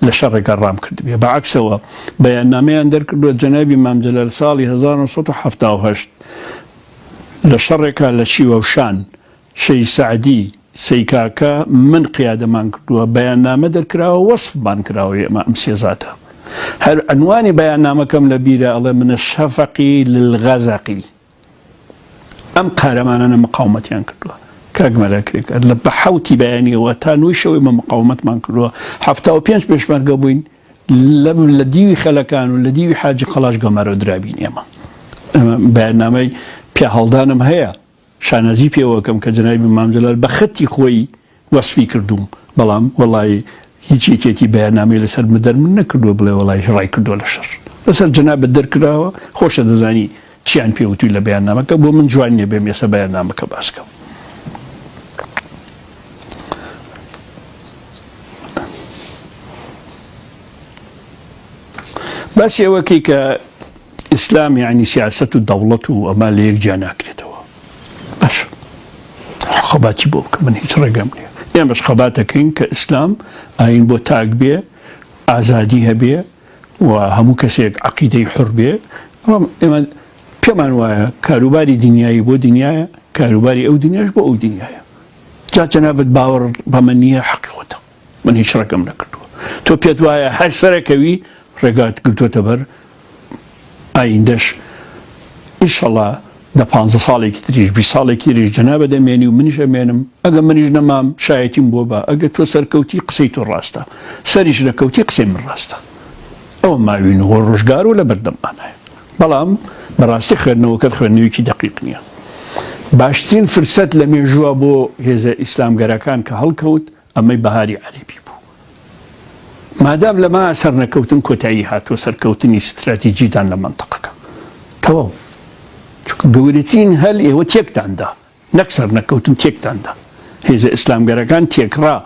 Speaker 1: لە شەڕێکە ڕام کردبێ بەعەکسەوە بەیاننامەیان دەرکردووە جەنابی مام جەلال ساڵی 1978 لە شەڕێکە لە شیوەوشان شەی سەعدی سەیکاکە من قیادەمان کردووە بەیاننامە دەرکراوە وەسفمان کراوە ئێمە ئەم سێزاتە هەر عنوانی بەیاننامەکەم لە بیرە ئەڵێ منە شەفەقی للغەزەقی ئەم قارەمانانە مقاومەتیان کردووە کاک مەلاکرێک لە بەحەوتی بەیانیەوە تا نوێی شەوەی مە مقاومەتمان کردووە 75 پێشمەرگە بووین لە دیوی خەلەکان و لە دیوی حاجی قەڵاش گەمارە درابین ئێمە بەیاننامەی پیا هەڵدانم هەیە شانەزی پێوەکەم کە جەنابی مام جەلال بە خەتی خۆی وەسفی کردوم بەڵام وەڵی هیچ یەکێتی بەیاننامەی لەسەر مدەر من نەکردووە بڵێ وەڵی ڕای کردووە لە شەڕ لەسەر جەنابەت دەرکراوە خۆشە دەزانی چیان پێوتوی لە بەیاننامەکە بۆ من جوان نییە بێم ێستا بەیاننامەکە باسکەم باسی ئەوەکەی کە ئیسلام یعنی سیاسەت و دەوڵەت و ئەما لە یەکجیا ناکرێتەوە باش خەباتی بۆ بکە من هیچ ڕێگەم نییە ئێمەش خەباتەکەین کە ئیسلام ئاین بۆ تاک بێ ئازادی هەبێ و هەموو کەسێک عەقیدەی حوڕ بێ ئێمە پێمان وایە کاروباری دنیایی بۆ دنیایە کاروباری ئەو دنیاش بۆ ئەو دنیایە جا جەنابەت باوەڕ بەمە نییە حەقیقەتە من هیچ ڕێگەم نەکردووە تۆ پێت وایە هەر سەرەکەوی ڕێگات گرتوۆتە بەر ئایندەش ئینشەڵا دە 15 ساڵێکی تریش 20 ساڵێکی تریش جەنابە دەمێنی و منیش ئەمێنم ئەگە منیش نەمام شایەتیم بۆ بە ئەگە تۆ سەرکەوتی قسەی تۆ ڕاستە سەریش نەکەوتی قسەی من ڕاستە ئەوە ماوین و ڕۆژگار و لە بەردەمانایە بەڵام بەڕاستی خوێندنەوەکەت خوێندنەوەیکی دەقیق نییە باشترین فرسەت لە مێژووە بۆ هێزە ئیسلامگەرەکان کە هەڵکەوت ئەمەی بەهاری عەرەبی بوو مادام لەما سەر نەکەوتن کۆتایی هاتووە سەرکەوتنی استراتیجیدان لە مەنتەقەکە تەواو گەورەترین هەل ئێوە تێکتاندا نەک سەر نەکەوتن تێکتاندا هێزە ئیسلامگەرەکان تێکڕا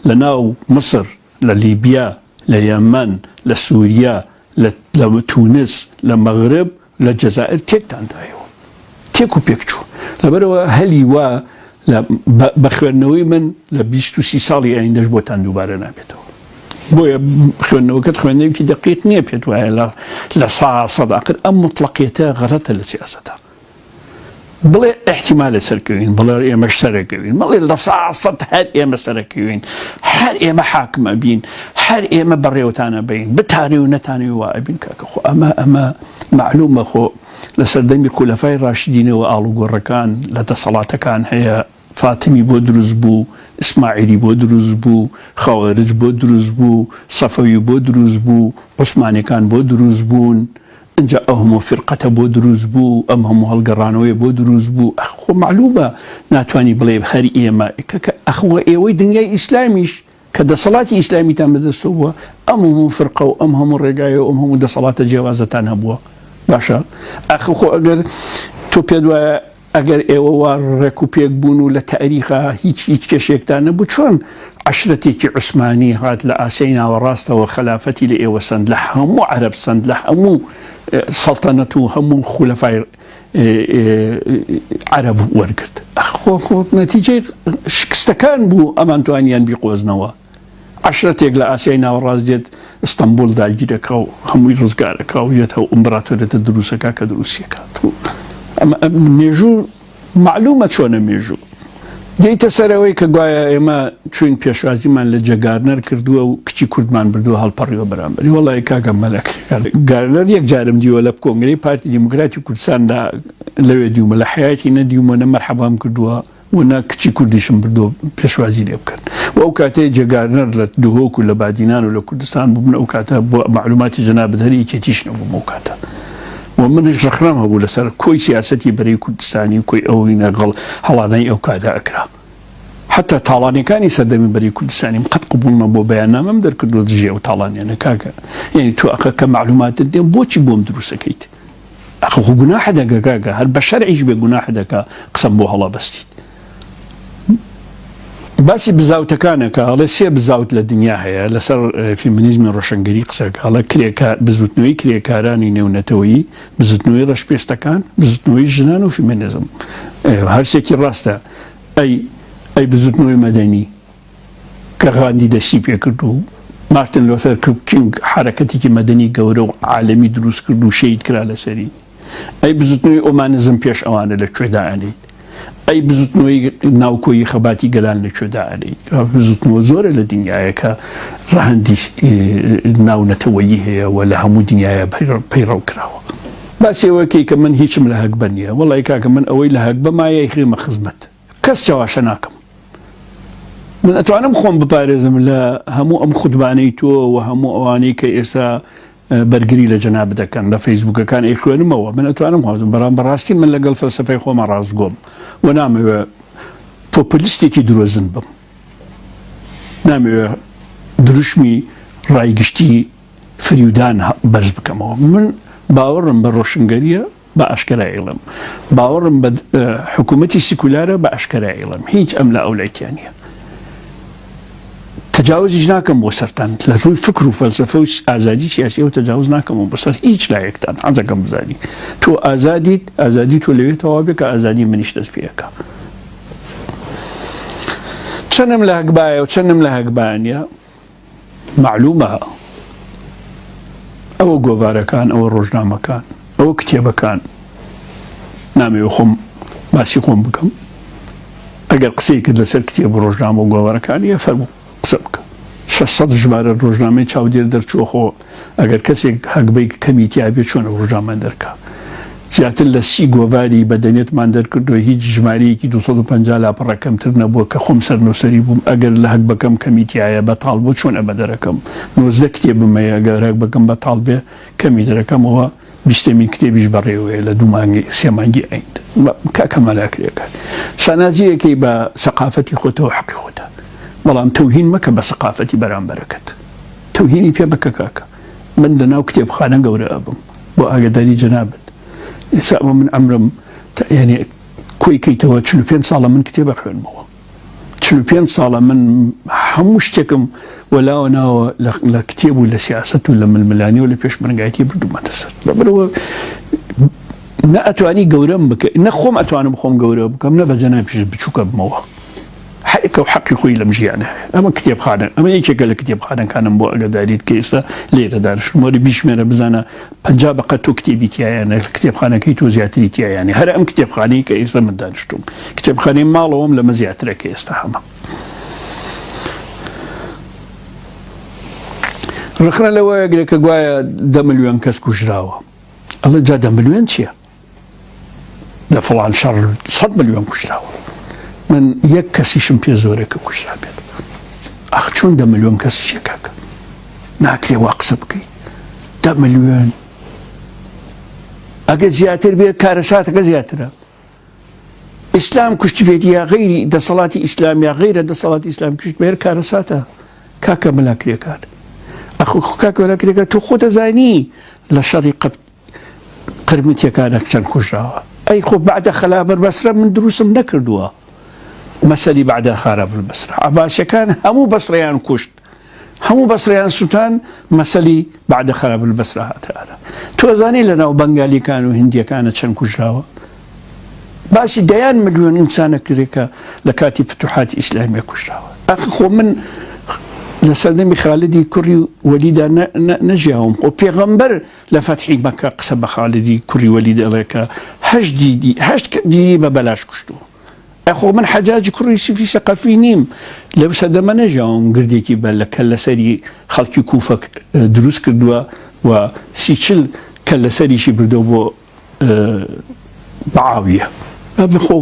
Speaker 1: لە ناو مصر لە لیبیا لە یەمەن لە سووریا لە تونس لە مەغرب لە جەزائر تێکتاندایەوە تێک و پێکچوو لەبەرەوە هەلی وا بە خوێندنەوەی من لە 23 ساڵی ئایندەش بۆتان دووبارە نابێتەوە بۆیە خوێندنەوەکەت خوێندنەوەیکی دەقیق نییە پێت وایە لە سەد ئاخر ئەم مطلقیەتە غەڵەتە لە سیاسەتە بڵێ احتیمالە سەرکەوین بڵێ ئێمەش سەرەکەوین بڵێ لە سەد هەر ئێمە سەرەکەوین هەر ئێمە حاکمە بین هەر ئێمە بەڕێوەتانە بین بتانی و نەتانی وا ئەبین کاکە خۆ ئەمە معلومە خۆ لە سەردەمی خولەفای ڕاشدینەوە ئاڵوگۆڕەکان لە دەسەڵاتەکان هەیە فاتمی بۆ دروست بوو ئیسماعیلی بۆ دروست بوو خەوارج بۆ دروست بوو سەفەوی بۆ دروست بوو عوسمانیەکان بۆ دروست بوون اینجا ئەو هەموو فرقەتە بۆ دروست بوو ئەم هەموو هەڵگەڕانەوەی بۆ دروست بوو خۆ معلومە ناتوانی بڵێ هەر ئێمە ئەخوە ئێوەی دنیای ئیسلامیش کە دەسەڵاتی ئیسلامیتان بەدەستەوە ئەم هەموو فرقە و ئەم هەموو ڕێگایە و ئەم هەموو دەسەڵاتە جیاوازەتان هەبووە باشە ئەخ خۆ ئەگەر تۆ پێت وایە ئەگەر ئێوە وا ڕێک و پێک بوون و لە تاریخە هیچ کێشێکتان نەبوو چۆن عەشرەتێکی عوسمانی هات لە ئاسیای ناوەڕاستەوە خەلافەتی لە ئێوە سەند لە هەموو عەرەب سەند لە هەموو سەڵتەنەت و هەموو خولەفای عەرەب وەرگرت خۆ نەتیجەی شکستەکان بوو ئەمان توانیان بیقۆزنەوە عەشرەتێک لە ئاسیای ناوەڕاست دێت ئستەمبول داگیرەکە و هەمووی ڕزگارەکە و یەتەوە ئیمپراتۆرێتە دروستەکە کە دروستیەکات مێژوو معلومە چۆنە مێژوو دێیتە سەرەوەی کە گوایە ئێمە چوین پێشوازیمان لە جەگارنەر کردووە و کچی کوردمان بردووە هەڵپەڕیوە بەرامبەری وەڵی کاکە مەلەکرێت گارنەر یەک جارم دیوە لە کۆنگرەی پارتی دیموکراتی کوردستاندا لەوێ دیومە لە حیاتی نەدیومە نە مەرحەبام کردووە ونا کچی کوردیشم بردو پێشوازی لێ بکەن و ئەو کاتەیە جێگارنەر لە دوهۆک و لە بادینان و لە کوردستان بووبن ئەو کاتە بۆ معلوماتی جەنابەت هەر یەکێتیش نەبووم ئەو کاتە و منش ڕخنەم هەبوو لەسەر کۆی سیاسەتی بەرەی کوردستانی و کۆی ئەوەی نەگەڵ هەڵانەی ئەو کادا ئەکرا حتى تاڵانەکانی سەردەمی بەری کوردستانی قەت قبول نەبوو بەیاننامەم دەرکردووە دژی ئەو تاڵانیانە کاکە یعنی تۆ ئەخە کە معلوماتت دێن بۆچی بۆم دروستەکەیت ئەخە خۆ گوناحە دەکە کاکە هەر بە شەرعیش بێ گوناحە دەکا قسەم بۆ هەڵا بەستیت باسی بزاوتەکانەکە هەڵێ سێ بزاوت لە دنیا هەیە لەسەر فیمینیزمی ڕۆشنگەری قسەکە هەڵە بزوتنەوەی کرێکارانی نێونەتەوەیی بزوتنەوەی ڕەشپێستەکان بزوتنەوەی ژنان و فیمینیزم هەرسێکی ڕاستە ئەی بزوتنەوەی مەدەنی کە غاندی دەستی پێکرد و مارتن لوتەر کینگ حرەکەتێکی مەدەنی گەورە و عالەمی دروست کرد و شەید کرا لەسەری ئەی بزوتنەوەی ئۆمانزم پێش ئەوانە لەکوێدا ئەنێت ئەی بزوتنەوەی ناوکۆیی خەباتی گەلان لەکوێدا ئەنێت بزوتنەوە زۆرە لە دنیاە کە ڕەهەندی ناونەتەوەیی هەیە و لە هەموو دنیاە پەیڕەو کراوە باسیەوەکەی کە من هیچم لە هەک بە نییە وەڵی کاکە من ئەوەی لە هەک بەمایە خێمە خزمەت کەس چاواشە ناکەم من ئەتوانم خۆم بپارێزم لە هەموو ئەم خوتبانەی تۆ و هەموو ئەوانەی کە ئێستا بەرگری لە جەناب دەکەن لە فەیسبووکەکان ئەی خوێنمەوە من ئەتوانم خۆم بەڕاستی من لەگەڵ فەلسەفەی خۆمە ڕاستگۆم و نامەوێ پۆپولیستێکی درۆزن بم نامەوێ دروشمی ڕایگشتی فریودان بەرز بکەمەوە من باوەڕم بە ڕۆشنگەریە بە ئاشکرا ئێڵم باوەڕم بە حکوومەتی سیکولارە بە ئاشکرا ئێڵم هیچ ئەم لە ئەولایەتیانە تجاوزیش ناکەم بۆ سەرتان لە ڕووی فکر و فەلسەفە و ئازادی سیاسی و تجاوز ناکەم بۆ سەر هیچ لایەکتان حەزەکەم بزانی تۆ ئازادی تۆ لەوێتەوە بێ کە ئازادی منیش دەست پێەکە چەندم لە هەکبایە و چەندم لە هەکبانە معلومە ئەوە گۆڤارەکان ئەوە ڕۆژنامەکان ئەوە کتێبەکان نامەوێ خۆم باسی خۆم بکەم ئەگەر قسەی کرد لەسەر کتێب و ڕۆژنامە و گۆڤارەکانیە فەرموو قسە بکە 600 ژمارە ڕۆژنامەی چاودێر دەرچووە خۆ ئەگەر کەسێک هەکبەی کەمیتیا بێت چۆنە ڕۆژنامە دەرکا زیاتر لە 30 گۆڤاری بەدەنێتمان دەرکردووە هیچ ژمارەیەکی 250 لاپەڕە کەمتر نەبووە کە خۆم سەرنووسەری بووم ئەگەر لە هەکبەکەم کەمیتیایە بەتاڵ بۆ چۆن ئەمە دەرەکەم 19 کتێبمەیە ئەگەر هەکبەکەم بەتاڵ بێ کەمی دەرەکەمەوە 20مین کتێبیش بەڕێوەیە لە 2 مانگی 3 مانگی ئەیند کاکە مەلاکرێکە شانازیەکەی بە سەقافەتی خۆتەوە حەقی خۆتە بەڵام تەوهین مەکە بە سەقافەتی بەرامبەرەکەت تەوهینی پێ بکە کاکە من لەناو کتێبخانە گەورە ئەبم بۆ ئاگاداری جەنابەت ئێستا من ئەمرم یعنی کۆی کەیتەوە 45 ساڵە من کتێبە خوێنمەوە 45 ساڵە من هەموو شتێکم وەلاوە ناوە لە کتێب و لە سیاسەت و لە ململانی و لە پێشمەرگایەتی بردوومەتە سەر لەبەرەوە نە ئەتوانی گەورەم بکە نە خۆم ئەتوانم خۆم گەورە بکەم نە بە جەنابیش بچووکە بمەوە حقیقە و حەقی خۆی لەم ژیانە هەیە ئەمە کتێبخانە ئەمە یەکێکە لە کتێبخانەکانم بۆ ئەگەداریت کە ئێستا لێرە دانیشتم وەری بیشمێنە بزانە 50 بەقە تۆ کتێبی تایانە کتێبخانەکەی تۆ زیاتری تایانە هەر ئەم کتێبخانەی کە ئێستا من دانیشتوم کتێبخانەی ماڵەوەم لەمە زیاترە کە ئێستا هەمە ڕخنە لەوەیە گرێکە گوایە 10 ملیۆن کەس کوژراوە ئەڵێ جا 10 ملیۆن چییە لە فڵان شەڕ 100 ملیۆن کوژراوە من یەک کەسیشم پێ زۆرە کە کوژرا بێت ئەخ چۆن 10 ملیۆن کەسی چیە کاکە ناکرێ وا قسە بکەیت 10 ملیۆن ئەگە زیاتر بێت کارەساتەکە زیاترە ئیسلام کوشتی بێت یا غەیری دەسەڵاتی ئیسلام یا غەیرە دەسەڵاتی ئیسلام کوشت بێت کارەساتە کاکە مەلاکرێکات ئەخۆ کاکە مەلاکرێکات تۆ خۆ دەزانی لە شەڕی قرمتیەکانە چەند کوژراوە ئەی خۆ بعدە خەلابەر بەسرە من دروستم نەکردووە مەسەلی بعدە خارابر بەسرە عەباسیەکان هەموو بەسڕەیان کوشت هەموو بەسڕەیان سووتان مەسەلی بعدە خارابر بەسرە هاتەرە تۆ زانی لەناو بەنگالیەکان و هیندیەکانە چەند کوژراوە باسی 10 ملیۆن ئینسانە کرێکە لە کاتی فتوحاتی ئیسلامیە کوژراوە ئەخ خۆ من لە سەردەمی خالدی کوڕی وەلیدا نەژیاوم خۆ پێغەمبەر لە فەتحی مەکە قسە بە خالدی کوڕی وەلید ئەڵێکە 8 دیری بە بەلاش کوشتووە ئەخۆ من حەجاجی کوڕی سیفی سەقەفی نیم لەو سەردەمە نەژیاوم گردێکی بە لە کە لەسەری خەڵکی کوفە دروست کردووە و 30 کە لەسەریشی بردەوە بۆ معاویە بخۆ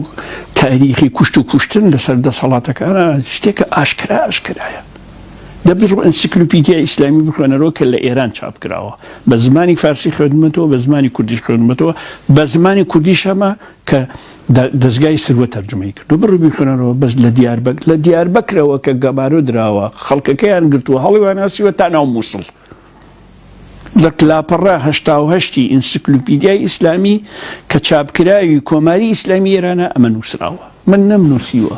Speaker 1: تاریخی کوشت و کوشتن لەسەر دەسەڵاتەکانە شتێکە ئاشکرایە دەبێت ئەنسیکلۆپیدیا ئیسلامی بخوێنەرەوە کە لە ئێران چاپ کراوە بە زمانی فارسی خوێندمەوە بە زمانی کوردیش خوێندمەوە بە زمانی کوردیش هەمە کە دەستگای سروە تەرجمەی کردو بڕۆ بیخوێنەرەوە بەس لە دیاربەکرەوە کە گەبارۆ دراوە خەڵکەکەیان گرتووە هەڵیوان ناسیوە تا ناو مووسڵ لە کلاپەڕە 88 ئینسیکلۆپیدیای ئیسلامی کە چاپکراوی کۆماری ئیسلامی ئێرانە ئەمە نووسراوە من نەمنووسیوە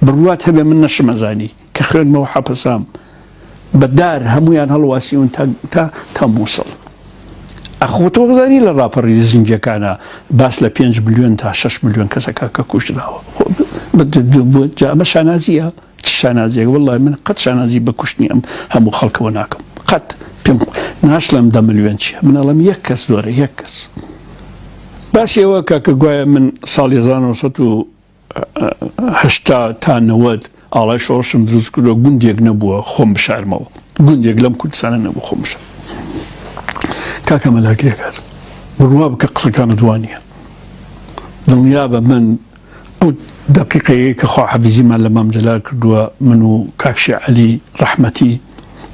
Speaker 1: بڕوات هەبێ من نەشمەزانی کە خوێنمەوە حەپەسام بەدار هەمویان هەڵواسیون تا مووسڵ ئەخۆ تۆ بزانی لە ڕاپەڕی زیندیەکانە باس لە 5 ملیۆن تا 6 ملیۆن کەسەکە کە کوژراوە جا ئەمە شانازیە چ شانازیەکە وەڵڵای من قەت شانازی بە کوشتنی ئەم هەموو خەڵکەوە ناکەم قەت پێم ناشڵم 10 ملیۆن چیە من ئەڵەم یەک کەس زۆرە یەک کەس باسی ئەوە کاکە گوایە من ساڵی 1980 تا 90 ئاڵای شۆڕشم دروست کردووە گوندێک نەبووە خۆم بشارمەوە گوندێک لەم کوردستانە نەبوو خۆم بشارم کاکە مەلاکرێکار بڕوا بکە قسەکانت وانە دڵنیا بە من ئەو دەقیقەیە کە خوا حەفیزیمان لە مام جەلال کردووە من و کاکشی عەلی ڕەحمەتی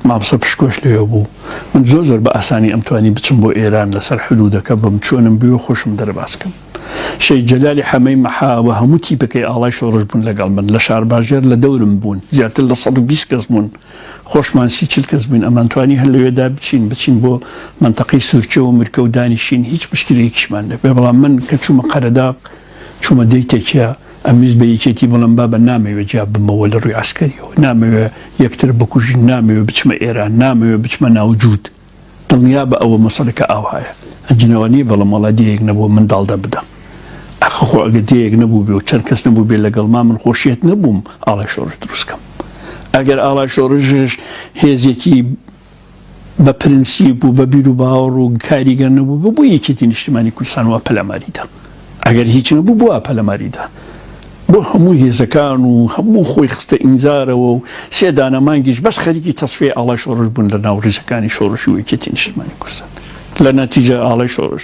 Speaker 1: مامسە پشکۆش لێوە بوو من زۆر بە ئاسانی ئەمتوانی بچم بۆ ئێران لەسەر حدودەکە بەم چۆنم بوێ خۆشم دەرەباز بکەم شەید جەلالی حەمەی مەحاوە هەموو تیپەکەی ئاڵای شۆڕش بوون لەگەڵ من لە شارباژێر لە دەورم بوون زیاتر لە 120 کەس بوون خۆشمان 30-40 کەس بووین ئەمانتوانی هەر لەوێدا بچین بۆ منتەقەی سورچە و مرکە و دانیشین هیچ مشکلەیەکیشمان نەبێ بەڵام من کە چوومە قەرەداغ چوومە دەی تێکیە ئەمیز بە یەکێتی بڵم بابە نامەوێت جا بمەوە لە ڕووی عەسکەریەوە نامەوێت یەکتر بکوژین نامەوێت بچمە ئێران نامەوێت بچمە ناوجود دڵنیا بە ئەوە مەسەڵەکە ئاوهایە ئەنجینەوە نیە بەڵام وەڵا دیەک نەبووە من داڵدا بدەم ئەخۆ ئەگە دیەک نەبوو بێ و چەند کەس نەبوو بێ لەگەڵما من خۆشیەت نەبووم ئاڵای شۆڕش دروستکەم ئەگەر ئاڵای شۆڕژش هێزێکی بە پرنسیپ و بە بیر و باوەڕ و کاریگەر نەبوو بۆ یەکێتی نیشتیمانی کوردستان وە پەلەماریدا ئەگەر هیچ نەبوو بووە پەلەماریدا بۆ هەموو هێزەکان و هەموو خۆی خستە ئینزارەوە و سێ دانە مانگیش بەس خەریکی تەسفیە ئاڵای شۆڕش بوون لە ناو ڕێزەکانی شۆڕشی و یەکێتی نیشتیمانی کوردستان لە نەتیجە ئاڵای شۆڕش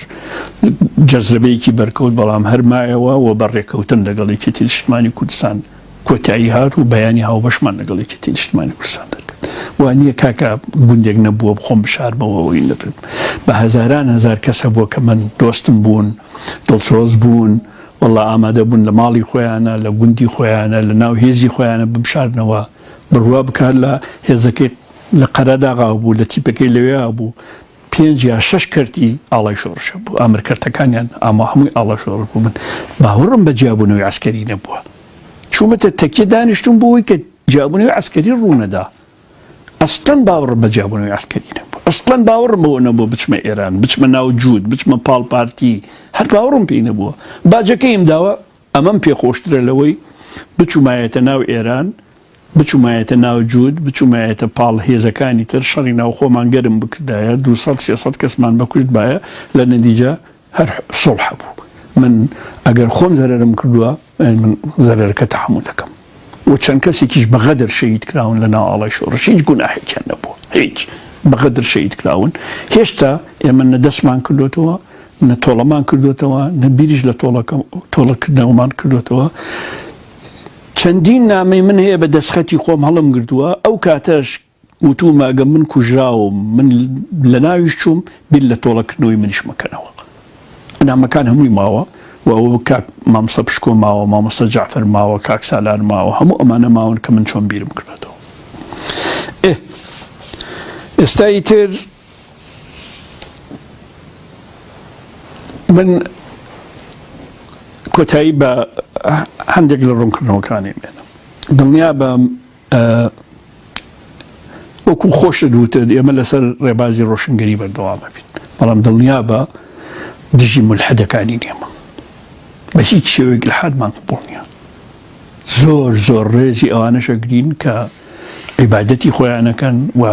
Speaker 1: جەزرەبەیەکی بەرکەوت بەڵام هەرمایەوە و بەڕێکەوتن لەگەڵ یەکێتی نیشتیمانی کوردستان کۆتایی هات و بەیانی هاوبەشمان لەگەڵ یەکێتی نیشتیمانی کوردستان دەکرد وانییە کاکە گوندێک نەبووە بخۆم بشارمەوەی نەبن بە هەزاران هەزار کەسە بووە کە من دۆستم بوون دڵسۆز بوون وەڵا ئامادە بوون لە ماڵی خۆیانە لە گوندی خۆیانە لە ناو هێزی خۆیانە بمشارنەوە بڕوا بکات لە هێزەکەی لە قەرەداغا بوو لە تیپەکەی لەوێ بوو 5 یا 6 کەرتی ئاڵای شۆڕشە بوو ئامرکردەکانیان ئاما هەمووی ئاڵای شۆڕش بوو من باوەڕم بە جیابوونەوەی عەسکەری نەبووە چوومەتە تەکیە دانیشتم بۆەوەی کە جیابوونەوەی عەسکەری ڕوونەدا ئەسڵەن باوەڕم بە جیابوونەوەی عەسکەری نەبوو ئەسڵەن باوەڕم بەوە نەبوو بچمە ئێران بچمە ناوجود بچمە پاڵپارتی هەر باوەڕم پێی نەبووە باجەکەیم داوە ئەمەم پێخۆشترە لەوەی بچوومایەتە ناو ئێران بچوومایەتە ناوجود بچوومایەتە پاڵ هێزەکانی تر شەڕی ناو خۆمان گەرم بکردایە 200-300 کەسمان بەکوشت باە لە نەتیجە هەر سڵح بوو من ئەگەر خۆم زەرەرم کردووە من زەرەرەکە تەحموڵ دەکەم و چەند کەسێکیش بەغەدر شەهید کراون لە ناو ئاڵای شۆڕش هیچ گوناحێکیان نەبووە هیچ بەغەدر شەهید کراون هێشتا ئێمە نە دەستمان کردوتەوە نە تۆڵەمان کردوتەوە نە بیریش لە تۆڵەکردنەوەمان کردوتەوە چەندین نامەی من هەیە بە دەستخەتی خۆم هەڵم گرتووە ئەو کاتەش وتومە ئەگە من کوژراوم من لە ناویش چووم بیر لە تۆڵەکردنەوەی منیش مەکەنەوە نامەکان هەمووی ماوە و ئەو کاک مامۆستا پشکۆ ماوە مامۆستا جعفەر ماوە کاک سالار ماوە هەموو ئەمانە ماون کە من چۆن بیرم کردێتەوە ئێستایی تر من کۆتایی بە هەندێک لە ڕوونکردنەوەکانی مێنم دڵنیا بە وەکو خۆشە دووتر ئێمە لەسەر ڕێبازی ڕۆشنگەری بەردەوام بین بەڵام دڵنیا بە دژی مولحەدەکانی نێمە بە هیچ شێوەیەک لە حادمان قبوڵ نییە زۆر ڕێزی ئەوانەشە گرین کە عیبادەتی خۆیانەکەن و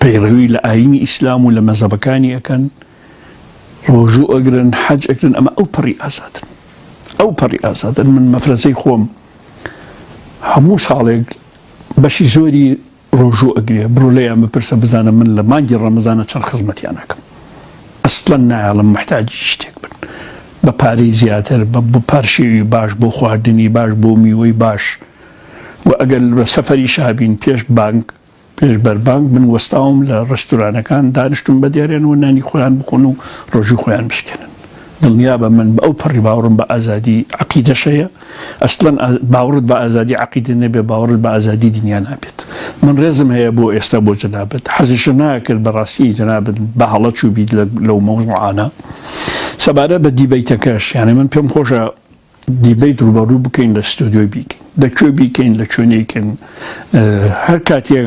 Speaker 1: پەیڕەوی لە ئاینی ئیسلام و لە مەزهەبەکانی ئەەکەن ڕۆژوو ئەگرن حەج ئەکرن ئەمە ئەو پەڕی ئازادن من مەفرەزەی خۆم هەموو ساڵێک بەشی زۆری ڕۆژوو ئەگرێ بڕۆ لەیان بپرسە بزانە من لە مانگی ڕەمەزانە چەند خزمەتیان ئەەکەم ئەسڵەن نایڵم محتاجی شتێک بن بە پارەی زیاتر بە پارشێوی باش بۆ خواردنی باش بۆ میوەی باش و ئەگەر بە سەفەری شابین پێش بانک پێش بەربانک من وەستاوم لە ڕستورانەکان دانیشتم بە دیارێنەوە نانی خۆیان بخۆن و ڕۆژی خۆیان بشکێنن دڵنیا بە من ئەو پەڕی باوەڕم بە ئازادی عەقیدەشەیە ئەسڵەن باوەڕت بە ئازادی عەقیدە نەبێ باوەڕت بە ئازادی دنیا نابێت من ڕێزم هەیە بۆ ئێستا بۆ جەنابەت حەزیشم ناکرد بەڕاستی جەنابەت بە هەڵە چوو بیت لەو مەوزوعانە سەبارە بە دیبەیتەکەش یعنی من پێم خۆشە دیبەیت ڕوبەڕوو بکەین لە ستودیۆی بیکەین لەکوێ بیکەین لە کوێنێکن هەر کاتێک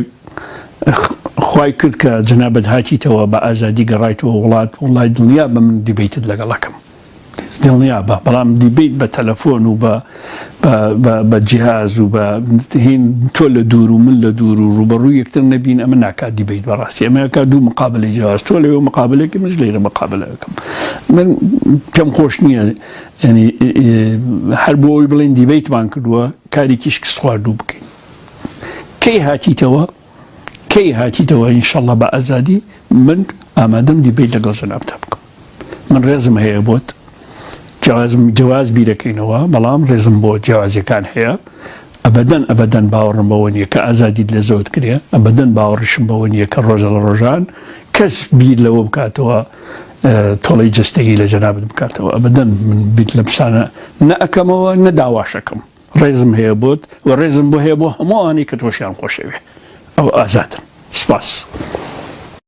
Speaker 1: خوای کرد کە جەنابەت هاتیتەوە بە ئازادی گەڕایتەوە وڵات وڵای دڵنیا بە من دیبەیتت لەگەڵەکەم دڵنیا بە بەڵام دیبەیت بە تەلەفۆن و بە جیهاز و بە هین تۆ لە دوور و من لە دوور و ڕوبەڕووی یەکتر نەبین ئەمە ناکات دیبەیت بەڕاستی ئەمە کا دوو مقابلەی جیهاز تۆ لەوێ مقابلەیەکی مش لێرە مقابلەکەم من پێم خۆش نییە ینی هەر بۆ ئەوی بڵێن دیبەیتمان کردووە کارێکیش کەس خواردوو بکەین کەی هاتیتەوە ئینشەڵڵا بە ئازادی من ئامادەم دیبەیت لەگەڵ جەنابتا بکەم من ڕێزم هەیە بۆت جواز بیرەکەینەوە بەڵام ڕێزم بۆ جیاوازیەکان هەیە ئەبەدەن باوەڕم بەوە نییە کە ئازادیت لە زەوت کرێ ئەبەدەن باوەڕشم بەوە نییە کە ڕۆژە لە ڕۆژان کەس بیر لەوە بکاتەوە تۆڵی جستەگی لە جەنابەت بکاتەوە ئەبەدەن من بیت لە پشانە نەئەکەمەوە نەداواشەکەم ڕێزم هەیە بۆت و ڕێزم بۆ هەیە بۆ هەمووانی کە تۆشیان خۆشەوێ ئەو ئازادن سپاس